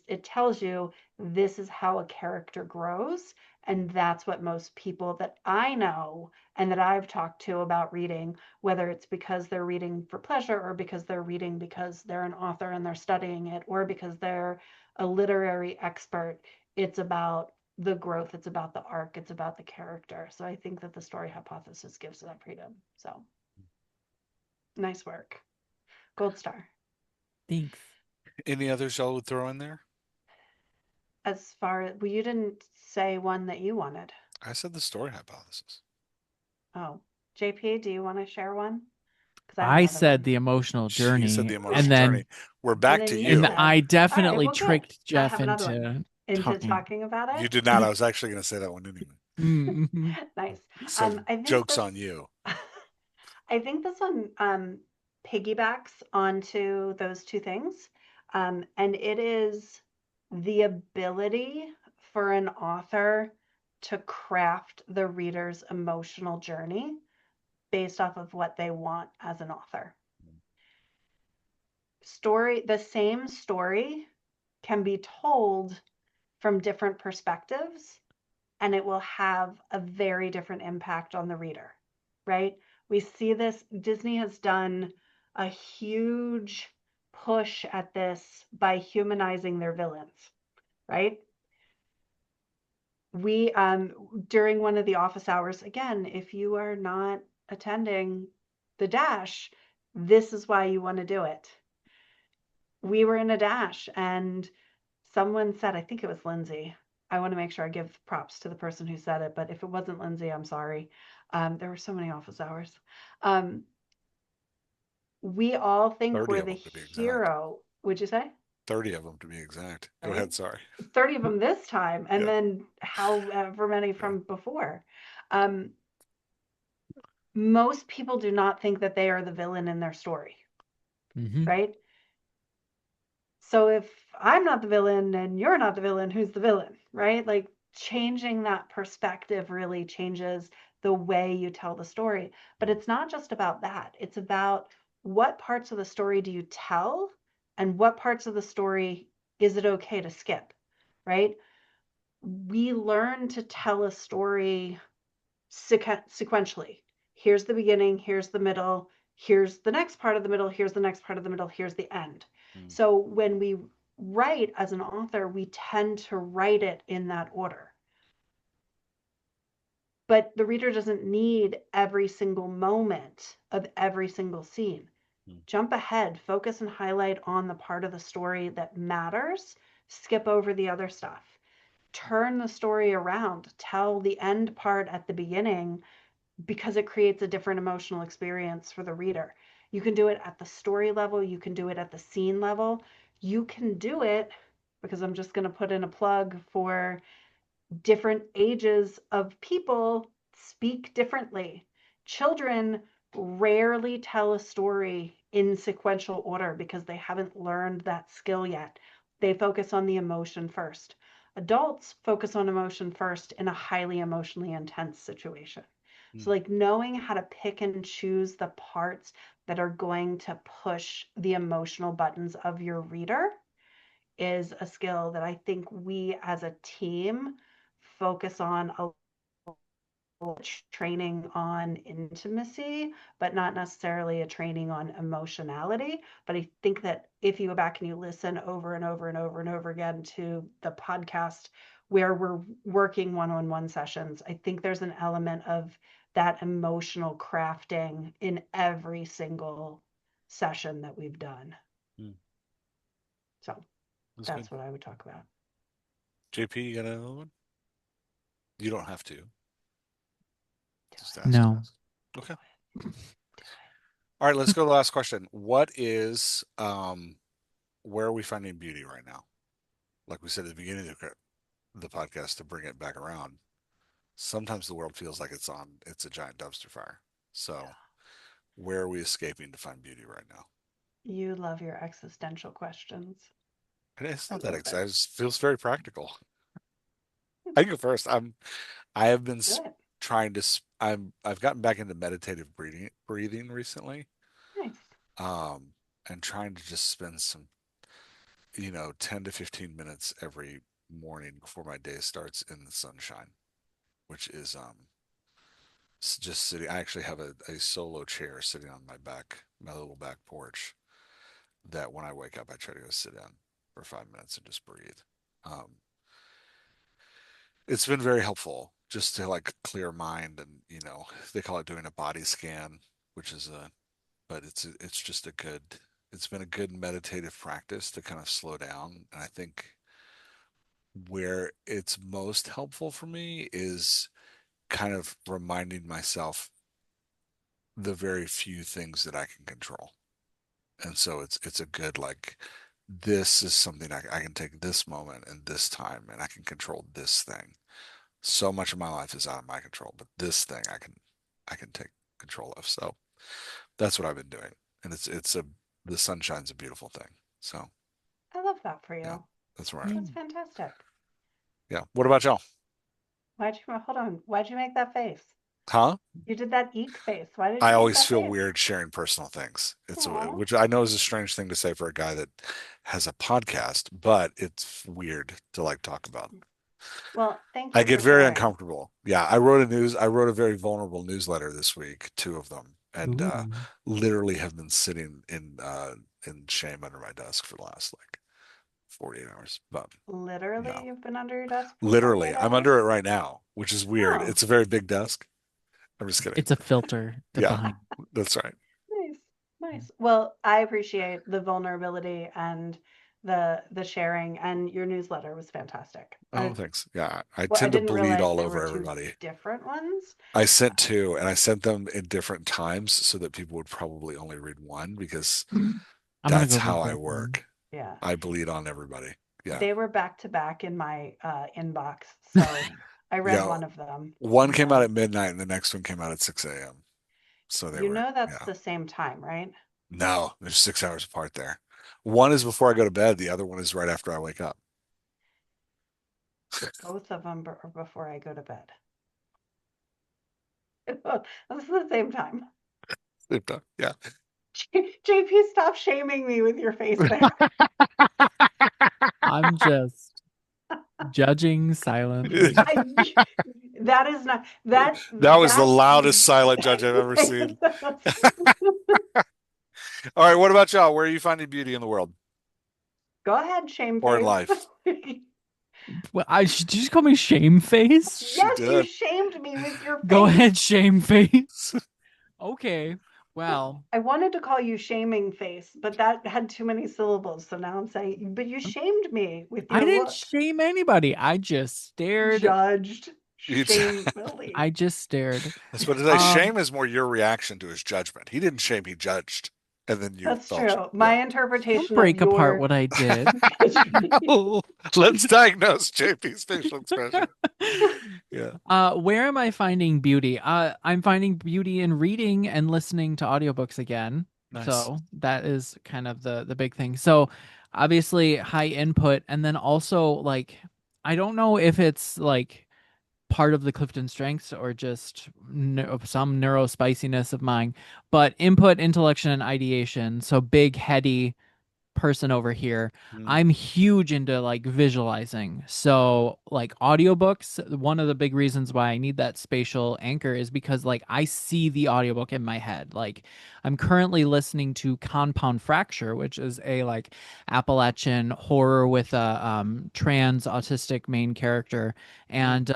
[SPEAKER 3] It tells you this is how a character grows. And that's what most people that I know and that I've talked to about reading, whether it's because they're reading for pleasure or because they're reading because they're an author and they're studying it, or because they're a literary expert, it's about the growth, it's about the arc, it's about the character. So I think that the story hypothesis gives that freedom. So nice work. Gold star.
[SPEAKER 2] Thanks.
[SPEAKER 1] Any others y'all would throw in there?
[SPEAKER 3] As far as, well, you didn't say one that you wanted.
[SPEAKER 1] I said the story hypothesis.
[SPEAKER 3] Oh, JP, do you want to share one? Because I have
[SPEAKER 2] I
[SPEAKER 3] another
[SPEAKER 2] said
[SPEAKER 3] one.
[SPEAKER 2] the emotional
[SPEAKER 1] She said
[SPEAKER 2] journey,
[SPEAKER 1] the
[SPEAKER 2] and
[SPEAKER 1] emotional
[SPEAKER 2] then
[SPEAKER 1] journey. We're
[SPEAKER 3] And
[SPEAKER 1] back
[SPEAKER 3] then
[SPEAKER 1] to
[SPEAKER 3] you
[SPEAKER 2] and
[SPEAKER 1] you.
[SPEAKER 3] said,
[SPEAKER 2] I
[SPEAKER 3] all right,
[SPEAKER 2] definitely
[SPEAKER 3] well, good.
[SPEAKER 2] tricked
[SPEAKER 3] I
[SPEAKER 2] Jeff
[SPEAKER 3] have another one into
[SPEAKER 2] talking.
[SPEAKER 3] talking about
[SPEAKER 1] You
[SPEAKER 3] it.
[SPEAKER 1] did not. I was actually going to say that one anyway.
[SPEAKER 2] Mhm.
[SPEAKER 3] Nice.
[SPEAKER 1] So
[SPEAKER 3] I think
[SPEAKER 1] joke's
[SPEAKER 3] this,
[SPEAKER 1] on you.
[SPEAKER 3] I think this one piggybacks onto those two things. And it is the ability for an author to craft the reader's emotional journey based off of what they want as an author. The same story can be told from different perspectives, and it will have a very different impact on the reader, right? We see this, Disney has done a huge push at this by humanizing their villains, right? We, during one of the office hours, again, if you are not attending the dash, this is why you want to do it. We were in a dash and someone said, I think it was Lindsay. I want to make sure I give props to the person who said it, but if it wasn't Lindsay, I'm sorry. There were so many office hours. Um, we all think
[SPEAKER 1] 30
[SPEAKER 3] we're
[SPEAKER 1] of
[SPEAKER 3] the
[SPEAKER 1] them to be exact.
[SPEAKER 3] hero. Would you say?
[SPEAKER 1] 30 of them to be exact. Go
[SPEAKER 3] Right?
[SPEAKER 1] ahead. Sorry.
[SPEAKER 3] 30 of them this time, and
[SPEAKER 1] Yeah.
[SPEAKER 3] then however many
[SPEAKER 1] Yeah.
[SPEAKER 3] from before. Um, most people do not think that they are the villain in their story,
[SPEAKER 2] Mhm.
[SPEAKER 3] right? So if I'm not the villain and you're not the villain, who's the villain, right? Like, changing that perspective really changes the way you tell the story. But it's not just about that. It's about what parts of the story do you tell and what parts of the story is it okay to skip, right? We learn to tell a story sequentially. Here's the beginning, here's the middle, here's the next part of the middle, here's the next part of the middle, here's the end.
[SPEAKER 1] Mm.
[SPEAKER 3] So when we write as an author, we tend to write it in that order. But the reader doesn't need every single moment of every single scene.
[SPEAKER 1] Mm.
[SPEAKER 3] Jump ahead, focus and highlight on the part of the story that matters, skip over the other stuff. Turn the story around, tell the end part at the beginning because it creates a different emotional experience for the reader. You can do it at the story level, you can do it at the scene level, you can do it because I'm just going to put in a plug for different ages of people speak differently. Children rarely tell a story in sequential order because they haven't learned that skill yet. They focus on the emotion first. Adults focus on emotion first in a highly emotionally intense situation. So,
[SPEAKER 1] Mm.
[SPEAKER 3] like knowing how to pick and choose the parts that are going to push the emotional buttons of your reader is a skill that I think we as a team focus on a training on intimacy, but not necessarily a training on emotionality. But I think that if you go back and you listen over and over and over and over again to the podcast where we're working one-on-one sessions, I think there's an element of that emotional crafting in every single session that we've done.
[SPEAKER 1] Mm.
[SPEAKER 3] So
[SPEAKER 1] That's good.
[SPEAKER 3] that's what I would talk about.
[SPEAKER 1] JP, you got another one? You don't have to.
[SPEAKER 3] Do
[SPEAKER 1] Just
[SPEAKER 3] it.
[SPEAKER 1] ask.
[SPEAKER 2] No.
[SPEAKER 3] Do
[SPEAKER 1] Okay.
[SPEAKER 3] it. Do
[SPEAKER 1] All right, let's go to the last question. What is where are we finding beauty right now? Like we said at the beginning of the podcast, to bring it back around, sometimes the world feels like it's a giant dumpster fire. So where are we escaping to find beauty right now?
[SPEAKER 3] it. You love your existential questions.
[SPEAKER 1] And it's
[SPEAKER 3] I
[SPEAKER 1] not that
[SPEAKER 3] love it.
[SPEAKER 1] exciting. It feels very practical. I go first. I have been
[SPEAKER 3] Do it.
[SPEAKER 1] trying to I've gotten back into meditative breathing recently.
[SPEAKER 3] Nice.
[SPEAKER 1] Um and trying to just spend some, 10 to 15 minutes every morning before my day starts in the sunshine, which is just sitting. I actually have a solo chair sitting on my little back porch that when I wake up, I try to go sit in for 5 minutes and just breathe. Um, it's been very helpful just to like clear mind, and they call it doing a body scan, which is but it's just it's been a good meditative practice to kind of slow down. And I think where it's most helpful for me is kind of reminding myself the very few things that I can control. And so it's a good, like, this is something I can take this moment and this time and I can control this thing. So much of my life is out of my control, but this thing I can take control of. So that's what I've been doing. And the sunshine's a beautiful thing. So
[SPEAKER 3] I love that for
[SPEAKER 1] yeah,
[SPEAKER 3] you.
[SPEAKER 1] that's where I am.
[SPEAKER 3] That's
[SPEAKER 2] Mm.
[SPEAKER 3] fantastic.
[SPEAKER 1] Yeah. What about y'all?
[SPEAKER 3] Hold on? Why'd you make that face?
[SPEAKER 1] Huh?
[SPEAKER 3] You did that eek face. Why did
[SPEAKER 1] I
[SPEAKER 3] you make
[SPEAKER 1] always
[SPEAKER 3] that
[SPEAKER 1] feel
[SPEAKER 3] face?
[SPEAKER 1] weird sharing personal things.
[SPEAKER 3] Aw.
[SPEAKER 1] Which I know is a strange thing to say for a guy that has a podcast, but it's weird to like talk about.
[SPEAKER 3] Well, thank
[SPEAKER 1] I
[SPEAKER 3] you
[SPEAKER 1] get
[SPEAKER 3] for
[SPEAKER 1] very
[SPEAKER 3] sharing.
[SPEAKER 1] uncomfortable. Yeah, I wrote a very vulnerable newsletter this week, two of them, and
[SPEAKER 2] Ooh.
[SPEAKER 1] literally have been sitting in shame under my desk for the last like 48 hours. But yeah,
[SPEAKER 3] Literally, you've been under your desk for
[SPEAKER 1] literally,
[SPEAKER 3] 48
[SPEAKER 1] I'm under it
[SPEAKER 3] hours?
[SPEAKER 1] right now, which is weird.
[SPEAKER 3] Oh,
[SPEAKER 1] It's a very big desk. I'm just kidding.
[SPEAKER 2] It's a filter to
[SPEAKER 1] Yeah,
[SPEAKER 2] behind.
[SPEAKER 1] that's right.
[SPEAKER 3] nice. Nice. Well, I appreciate the vulnerability and the sharing, and your newsletter was fantastic.
[SPEAKER 1] Oh, thanks. Yeah, I
[SPEAKER 3] Well, I
[SPEAKER 1] tend to
[SPEAKER 3] didn't
[SPEAKER 1] bleed
[SPEAKER 3] realize
[SPEAKER 1] all
[SPEAKER 3] there were
[SPEAKER 1] over
[SPEAKER 3] two
[SPEAKER 1] everybody.
[SPEAKER 3] different ones.
[SPEAKER 1] I sent two, and I sent them in different times so that people would probably only read one because
[SPEAKER 2] I'm gonna
[SPEAKER 1] that's
[SPEAKER 2] go read
[SPEAKER 1] how I
[SPEAKER 2] both of them.
[SPEAKER 1] work.
[SPEAKER 3] Yeah.
[SPEAKER 1] I bleed on everybody. Yeah.
[SPEAKER 3] They were back to back in my inbox. So I read
[SPEAKER 1] Yeah.
[SPEAKER 3] one of them
[SPEAKER 1] One
[SPEAKER 3] and
[SPEAKER 1] came out
[SPEAKER 3] then
[SPEAKER 1] at midnight and the next one came out at 6 a.m. So they
[SPEAKER 3] you
[SPEAKER 1] were,
[SPEAKER 3] know that's
[SPEAKER 1] yeah.
[SPEAKER 3] the same time, right?
[SPEAKER 1] No, there's 6 hours apart there. One is before I go to bed. The other one is right after I wake up.
[SPEAKER 3] Both of them before I go to bed. This is the same time.
[SPEAKER 1] Yeah.
[SPEAKER 3] JP, stop shaming me with your face there.
[SPEAKER 2] I'm just judging silently.
[SPEAKER 3] That is not that
[SPEAKER 1] That was the
[SPEAKER 3] that
[SPEAKER 1] loudest silent judge I've ever seen. All right, what about y'all? Where are you finding beauty in the world
[SPEAKER 3] Go ahead, shame
[SPEAKER 1] or in
[SPEAKER 3] face.
[SPEAKER 1] life?
[SPEAKER 2] Well, did you just call me shame face?
[SPEAKER 1] She
[SPEAKER 3] Yes, you
[SPEAKER 1] did.
[SPEAKER 3] shamed me with your
[SPEAKER 2] Go
[SPEAKER 3] face.
[SPEAKER 2] ahead, shame face. Okay. Well,
[SPEAKER 3] I wanted to call you shaming face, but that had too many syllables. So now I'm saying, but you shamed me with
[SPEAKER 2] I
[SPEAKER 3] your
[SPEAKER 2] didn't
[SPEAKER 3] look.
[SPEAKER 2] shame anybody. I just stared.
[SPEAKER 3] Judged
[SPEAKER 1] It's-
[SPEAKER 3] shamefully.
[SPEAKER 2] I just stared.
[SPEAKER 1] That's what it is.
[SPEAKER 2] Um,
[SPEAKER 1] Shame is more your reaction to his judgment. He didn't shame, he judged. And then you
[SPEAKER 3] That's
[SPEAKER 1] felt,
[SPEAKER 3] true.
[SPEAKER 1] yeah.
[SPEAKER 3] My
[SPEAKER 2] don't
[SPEAKER 3] interpretation of
[SPEAKER 2] break apart
[SPEAKER 3] your
[SPEAKER 2] what I did.
[SPEAKER 3] judgment.
[SPEAKER 1] Let's diagnose JP's facial expression. Yeah,
[SPEAKER 2] Where am I finding beauty? I'm finding beauty in reading and listening to audiobooks again.
[SPEAKER 1] nice.
[SPEAKER 2] So that is kind of the big thing. So obviously high input, and then also like I don't know if it's like part of the Clifton strengths or just some neurospiciness of mine, but input, intellection, and ideation. So big, heady person over here.
[SPEAKER 1] Mm.
[SPEAKER 2] I'm huge into like visualizing. So like audiobooks, one of the big reasons why I need that spatial anchor is because like I see the audiobook in my head. Like I'm currently listening to Compound Fracture, which is a like Appalachian horror with a trans autistic main character. And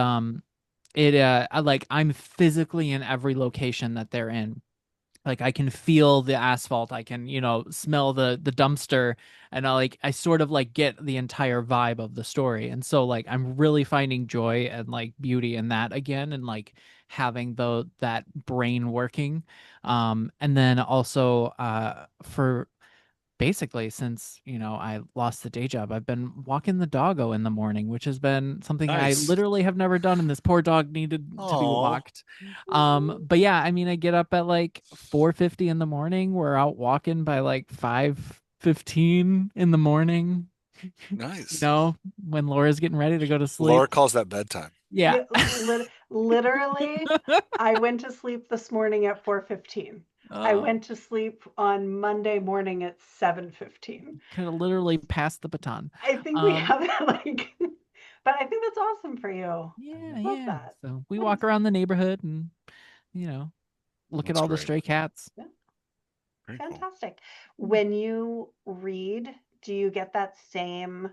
[SPEAKER 2] like I'm physically in every location that they're in. Like I can feel the asphalt, I can smell the dumpster, and I sort of like get the entire vibe of the story. And so like I'm really finding joy and like beauty in that again, and like having that brain working. And then also for basically since I lost the day job, I've been walking the doggo in the morning, which has been something I
[SPEAKER 1] Nice.
[SPEAKER 2] literally have never done, and this poor dog needed to be
[SPEAKER 1] Oh,
[SPEAKER 2] walked. But yeah, I mean, I get up at like 4:50 in the morning. We're out walking by like 5:15 in the morning,
[SPEAKER 1] nice.
[SPEAKER 2] when Laura's getting ready to go to
[SPEAKER 1] Laura
[SPEAKER 2] sleep.
[SPEAKER 1] calls that bedtime.
[SPEAKER 2] Yeah.
[SPEAKER 3] Yeah, literally, I went to sleep this morning at 4:15. I
[SPEAKER 2] uh,
[SPEAKER 3] went to sleep on Monday morning at 7:15.
[SPEAKER 2] Could have literally passed the baton.
[SPEAKER 3] I think we
[SPEAKER 2] Um,
[SPEAKER 3] have that like, but I think that's awesome for you.
[SPEAKER 2] yeah,
[SPEAKER 3] Love
[SPEAKER 2] yeah.
[SPEAKER 3] that.
[SPEAKER 2] So we
[SPEAKER 3] Nice.
[SPEAKER 2] walk around the neighborhood and you know look at
[SPEAKER 1] That's
[SPEAKER 2] all the
[SPEAKER 1] great.
[SPEAKER 2] stray cats.
[SPEAKER 3] Yeah,
[SPEAKER 1] Very cool.
[SPEAKER 3] fantastic. When you read, do you get that same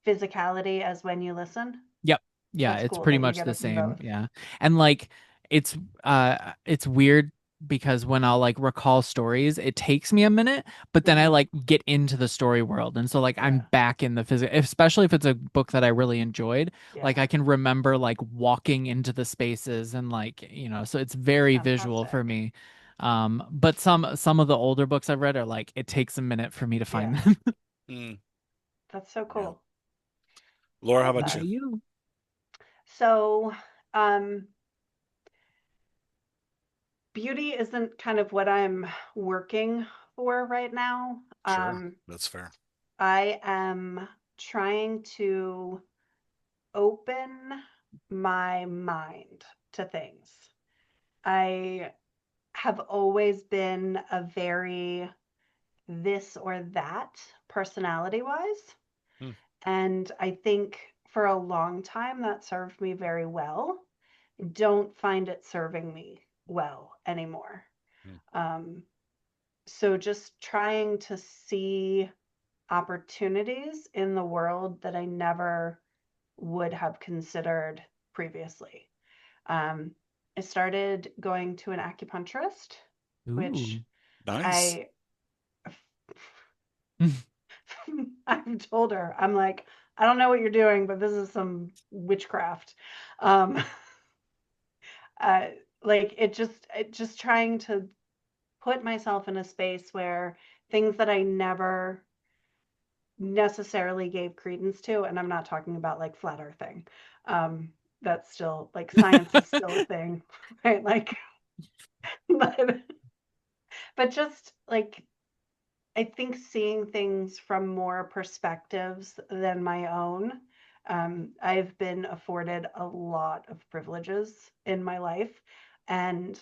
[SPEAKER 3] physicality as when you listen?
[SPEAKER 2] Yep. Yeah,
[SPEAKER 3] That's
[SPEAKER 2] it's
[SPEAKER 3] cool
[SPEAKER 2] pretty
[SPEAKER 3] that you
[SPEAKER 2] much
[SPEAKER 3] get
[SPEAKER 2] the
[SPEAKER 3] it from
[SPEAKER 2] same.
[SPEAKER 3] both.
[SPEAKER 2] Yeah. And like it's it's weird because when I'll like recall stories, it takes me a minute, but then I
[SPEAKER 3] Hmm.
[SPEAKER 2] like get into the story world. And so like I'm
[SPEAKER 3] Yeah,
[SPEAKER 2] back in the physical, especially if it's a book that I really enjoyed. Like
[SPEAKER 3] yeah,
[SPEAKER 2] I can remember like walking into the spaces and like, so it's very visual for
[SPEAKER 3] fantastic.
[SPEAKER 2] me. But some of the older books I've read are like it takes a minute for me to find
[SPEAKER 3] Yeah,
[SPEAKER 2] them.
[SPEAKER 1] Mm,
[SPEAKER 3] that's so
[SPEAKER 1] yeah.
[SPEAKER 3] cool.
[SPEAKER 1] Laura, how
[SPEAKER 3] Love
[SPEAKER 2] What
[SPEAKER 1] about
[SPEAKER 3] that.
[SPEAKER 2] about
[SPEAKER 1] you?
[SPEAKER 2] you?
[SPEAKER 3] So, um, beauty isn't kind of what I'm working for right now.
[SPEAKER 1] Sure, that's fair.
[SPEAKER 3] I am trying to open my mind to things. I have always been a very this or that personality wise.
[SPEAKER 1] Hmm,
[SPEAKER 3] And I think for a long time that served me very well. Don't find it serving me well anymore.
[SPEAKER 1] hmm,
[SPEAKER 3] Um, so just trying to see opportunities in the world that I never would have considered previously. Um, I started going to an acupuncturist, which
[SPEAKER 2] Ooh.
[SPEAKER 1] nice.
[SPEAKER 3] I I've told her, I'm like, I don't know what you're doing, but this is some witchcraft. Um, uh, like it just trying to put myself in a space where things that I never necessarily gave credence to, and I'm not talking about like flat earthing. Um, that's still like science is still a thing, right? Like, but just like I think seeing things from more perspectives than my own I've been afforded a lot of privileges in my life, and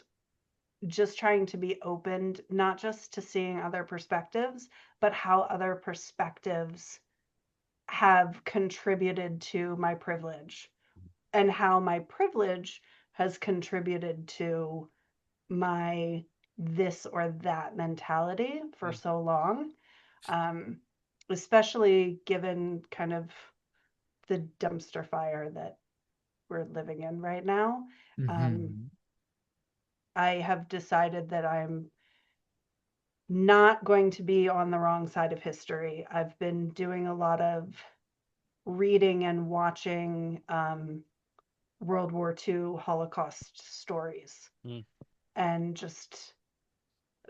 [SPEAKER 3] just trying to be open, not just to seeing other perspectives, but how other perspectives have contributed to my privilege and how my privilege has contributed to my this or that mentality for
[SPEAKER 1] Mm.
[SPEAKER 3] so long, um, especially given kind of the dumpster fire that we're living in right now. Um,
[SPEAKER 2] Hmm.
[SPEAKER 3] I have decided that I'm not going to be on the wrong side of history. I've been doing a lot of reading and watching World War II Holocaust stories,
[SPEAKER 1] Mm.
[SPEAKER 3] and just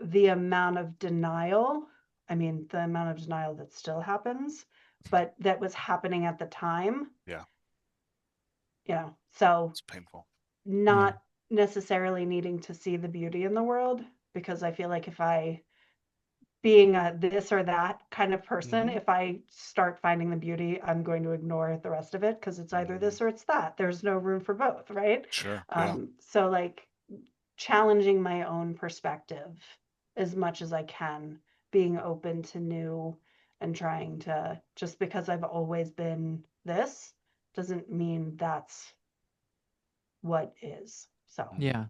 [SPEAKER 3] the amount of denial. I mean, the amount of denial that still happens, but that was happening at the time,
[SPEAKER 1] Yeah,
[SPEAKER 3] so
[SPEAKER 1] it's painful.
[SPEAKER 2] Yeah.
[SPEAKER 3] not necessarily needing to see the beauty in the world, because I feel like if I being a this or that kind of person,
[SPEAKER 1] Hmm.
[SPEAKER 3] if I start finding the beauty, I'm going to ignore the rest of it because it's either
[SPEAKER 1] Hmm.
[SPEAKER 3] this or it's that. There's no room for both, right?
[SPEAKER 1] Sure. Yeah.
[SPEAKER 3] So like challenging my own perspective as much as I can, being open to new, and trying to, just because I've always been this doesn't mean that's what is. So,
[SPEAKER 1] Mm.
[SPEAKER 2] Yeah.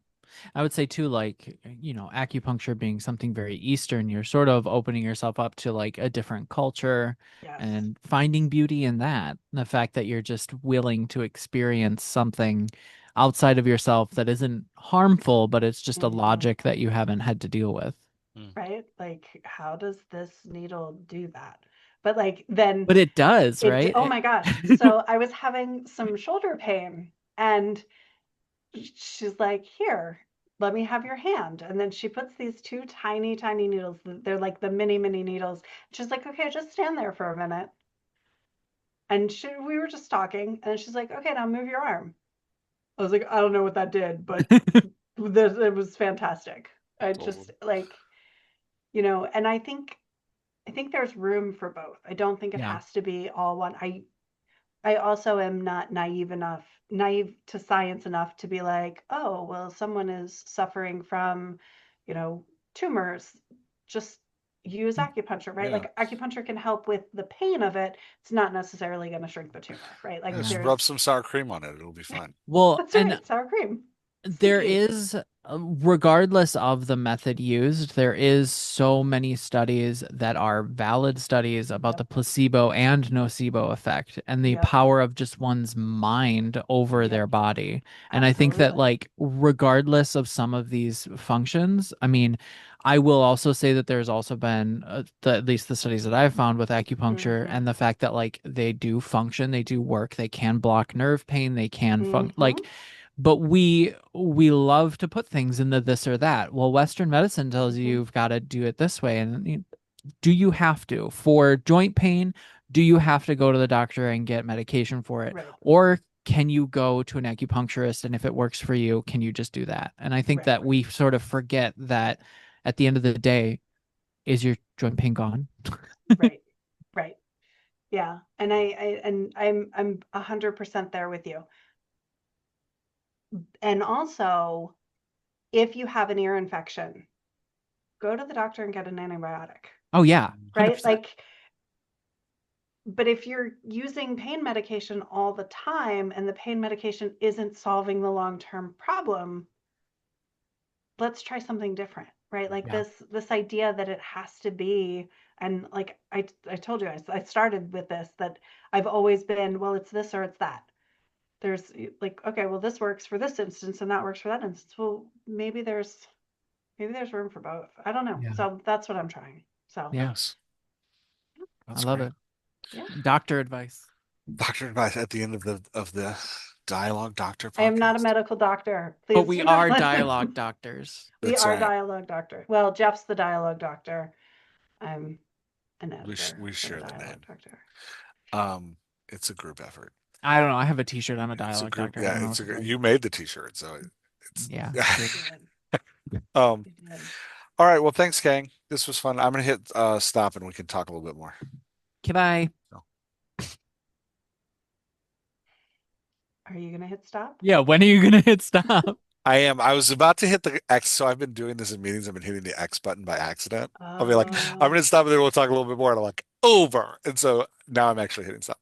[SPEAKER 2] I would say too, like, acupuncture being something very Eastern, you're sort of opening yourself up to like a different culture
[SPEAKER 3] yes.
[SPEAKER 2] and finding beauty in that. The fact that you're just willing to experience something outside of yourself that isn't harmful, but it's just a
[SPEAKER 3] Mm-hmm.
[SPEAKER 2] logic that you haven't had to deal with.
[SPEAKER 1] Mm.
[SPEAKER 3] Right? Like, how does this needle do that? But like, then
[SPEAKER 2] But it does,
[SPEAKER 3] it,
[SPEAKER 2] right?
[SPEAKER 3] oh my gosh. So I was having some shoulder pain, and she's like, here, let me have your hand. And then she puts these two tiny, tiny needles. They're like the mini, mini needles. She's like, okay, just stand there for a minute. And we were just talking. And then she's like, okay, now move your arm. I was like, I don't know what that did, but it was fantastic. I just
[SPEAKER 1] Totally.
[SPEAKER 3] like, and I think there's room for both. I don't think it
[SPEAKER 2] Yeah.
[SPEAKER 3] has to be all one. I also am not naive to science enough to be like, oh, well, someone is suffering from, you know, tumors. Just use acupuncture, right?
[SPEAKER 1] Yeah.
[SPEAKER 3] Like acupuncture can help with the pain of it. It's not necessarily going to shrink the tumor, right? Like
[SPEAKER 1] Just
[SPEAKER 2] Yeah.
[SPEAKER 1] rub
[SPEAKER 3] there's,
[SPEAKER 1] some sour cream on it. It'll be fine.
[SPEAKER 2] Well,
[SPEAKER 3] that's
[SPEAKER 2] and
[SPEAKER 3] right, sour cream. It's the
[SPEAKER 2] there
[SPEAKER 3] key.
[SPEAKER 2] is, regardless of the method used, there is so many studies that are valid studies about the
[SPEAKER 3] Yep.
[SPEAKER 2] placebo and nocebo effect and the
[SPEAKER 3] Yep.
[SPEAKER 2] power of just one's mind over their
[SPEAKER 3] Yep.
[SPEAKER 2] body. And I think that,
[SPEAKER 3] Absolutely.
[SPEAKER 2] like, regardless of some of these functions, I mean, I will also say that there's also been, at least the studies that I've found with acupuncture
[SPEAKER 3] Mm-hmm.
[SPEAKER 2] and the fact that, like, they do function, they do work, they can block nerve pain, they can
[SPEAKER 3] Mm-hmm.
[SPEAKER 2] like, but we love to put things in the this or that. Well, Western medicine tells you
[SPEAKER 3] Mm-hmm.
[SPEAKER 2] you've got to do it this way. And do you have to? For joint pain, do you have to go to the doctor and get medication for it?
[SPEAKER 3] Right.
[SPEAKER 2] Or can you go to an acupuncturist, and if it works for you, can you just do that? And I think
[SPEAKER 3] Right.
[SPEAKER 2] that we sort of forget that at the end of the day, is your joint pain gone?
[SPEAKER 3] Right. Right. Yeah. And I'm 100% there with you. And also, if you have an ear infection, go to the doctor and get an antibiotic,
[SPEAKER 2] Oh yeah,
[SPEAKER 3] right?
[SPEAKER 2] 100%.
[SPEAKER 3] Like, but if you're using pain medication all the time and the pain medication isn't solving the long-term problem, let's try something different, right? Like
[SPEAKER 2] Yeah.
[SPEAKER 3] this idea that it has to be, and like I told you, I started with this, that I've always been, well, it's this or it's that. There's like, okay, well, this works for this instance and that works for that instance. Well, maybe there's room for both. I don't know.
[SPEAKER 2] Yeah.
[SPEAKER 3] So that's what I'm trying. So
[SPEAKER 2] Yeah.
[SPEAKER 1] Yes.
[SPEAKER 2] I
[SPEAKER 1] That's
[SPEAKER 2] love
[SPEAKER 1] great.
[SPEAKER 2] it.
[SPEAKER 3] yeah,
[SPEAKER 2] Doctor advice.
[SPEAKER 1] Doctor advice at the end of the Dialogue Doctor
[SPEAKER 3] I am not a
[SPEAKER 1] podcast.
[SPEAKER 3] medical doctor.
[SPEAKER 2] But
[SPEAKER 3] Please
[SPEAKER 2] we
[SPEAKER 3] do not
[SPEAKER 2] are
[SPEAKER 3] listen.
[SPEAKER 2] dialogue doctors.
[SPEAKER 3] We
[SPEAKER 1] That's
[SPEAKER 3] are
[SPEAKER 1] right.
[SPEAKER 3] dialogue doctor. Well, Jeff's the dialogue doctor. I'm an editor
[SPEAKER 1] We
[SPEAKER 3] for the
[SPEAKER 1] share the
[SPEAKER 3] dialogue
[SPEAKER 1] name.
[SPEAKER 3] doctor.
[SPEAKER 1] It's a group effort.
[SPEAKER 2] I don't know. I have a t-shirt. I'm a
[SPEAKER 1] It's a
[SPEAKER 2] dialogue
[SPEAKER 1] group.
[SPEAKER 2] doctor. I
[SPEAKER 1] Yeah,
[SPEAKER 2] don't know what
[SPEAKER 1] it's a.
[SPEAKER 2] to say.
[SPEAKER 1] You made the t-shirt, so it's.
[SPEAKER 2] Yeah,
[SPEAKER 3] I
[SPEAKER 2] true.
[SPEAKER 3] did.
[SPEAKER 1] um.
[SPEAKER 3] I did.
[SPEAKER 1] All right. Well, thanks, gang. This was fun. I'm gonna hit stop and we can talk a little bit more.
[SPEAKER 2] Goodbye.
[SPEAKER 1] So.
[SPEAKER 3] Are you gonna hit stop?
[SPEAKER 2] Yeah, when are you gonna hit stop?
[SPEAKER 1] I am. I was about to hit the X, so I've been doing this in meetings. I've been hitting the X button by accident. I'll be like, I'm
[SPEAKER 3] Oh,
[SPEAKER 1] going to stop and then we'll talk a little bit more. And I'm like, over. And so now I'm actually hitting stop.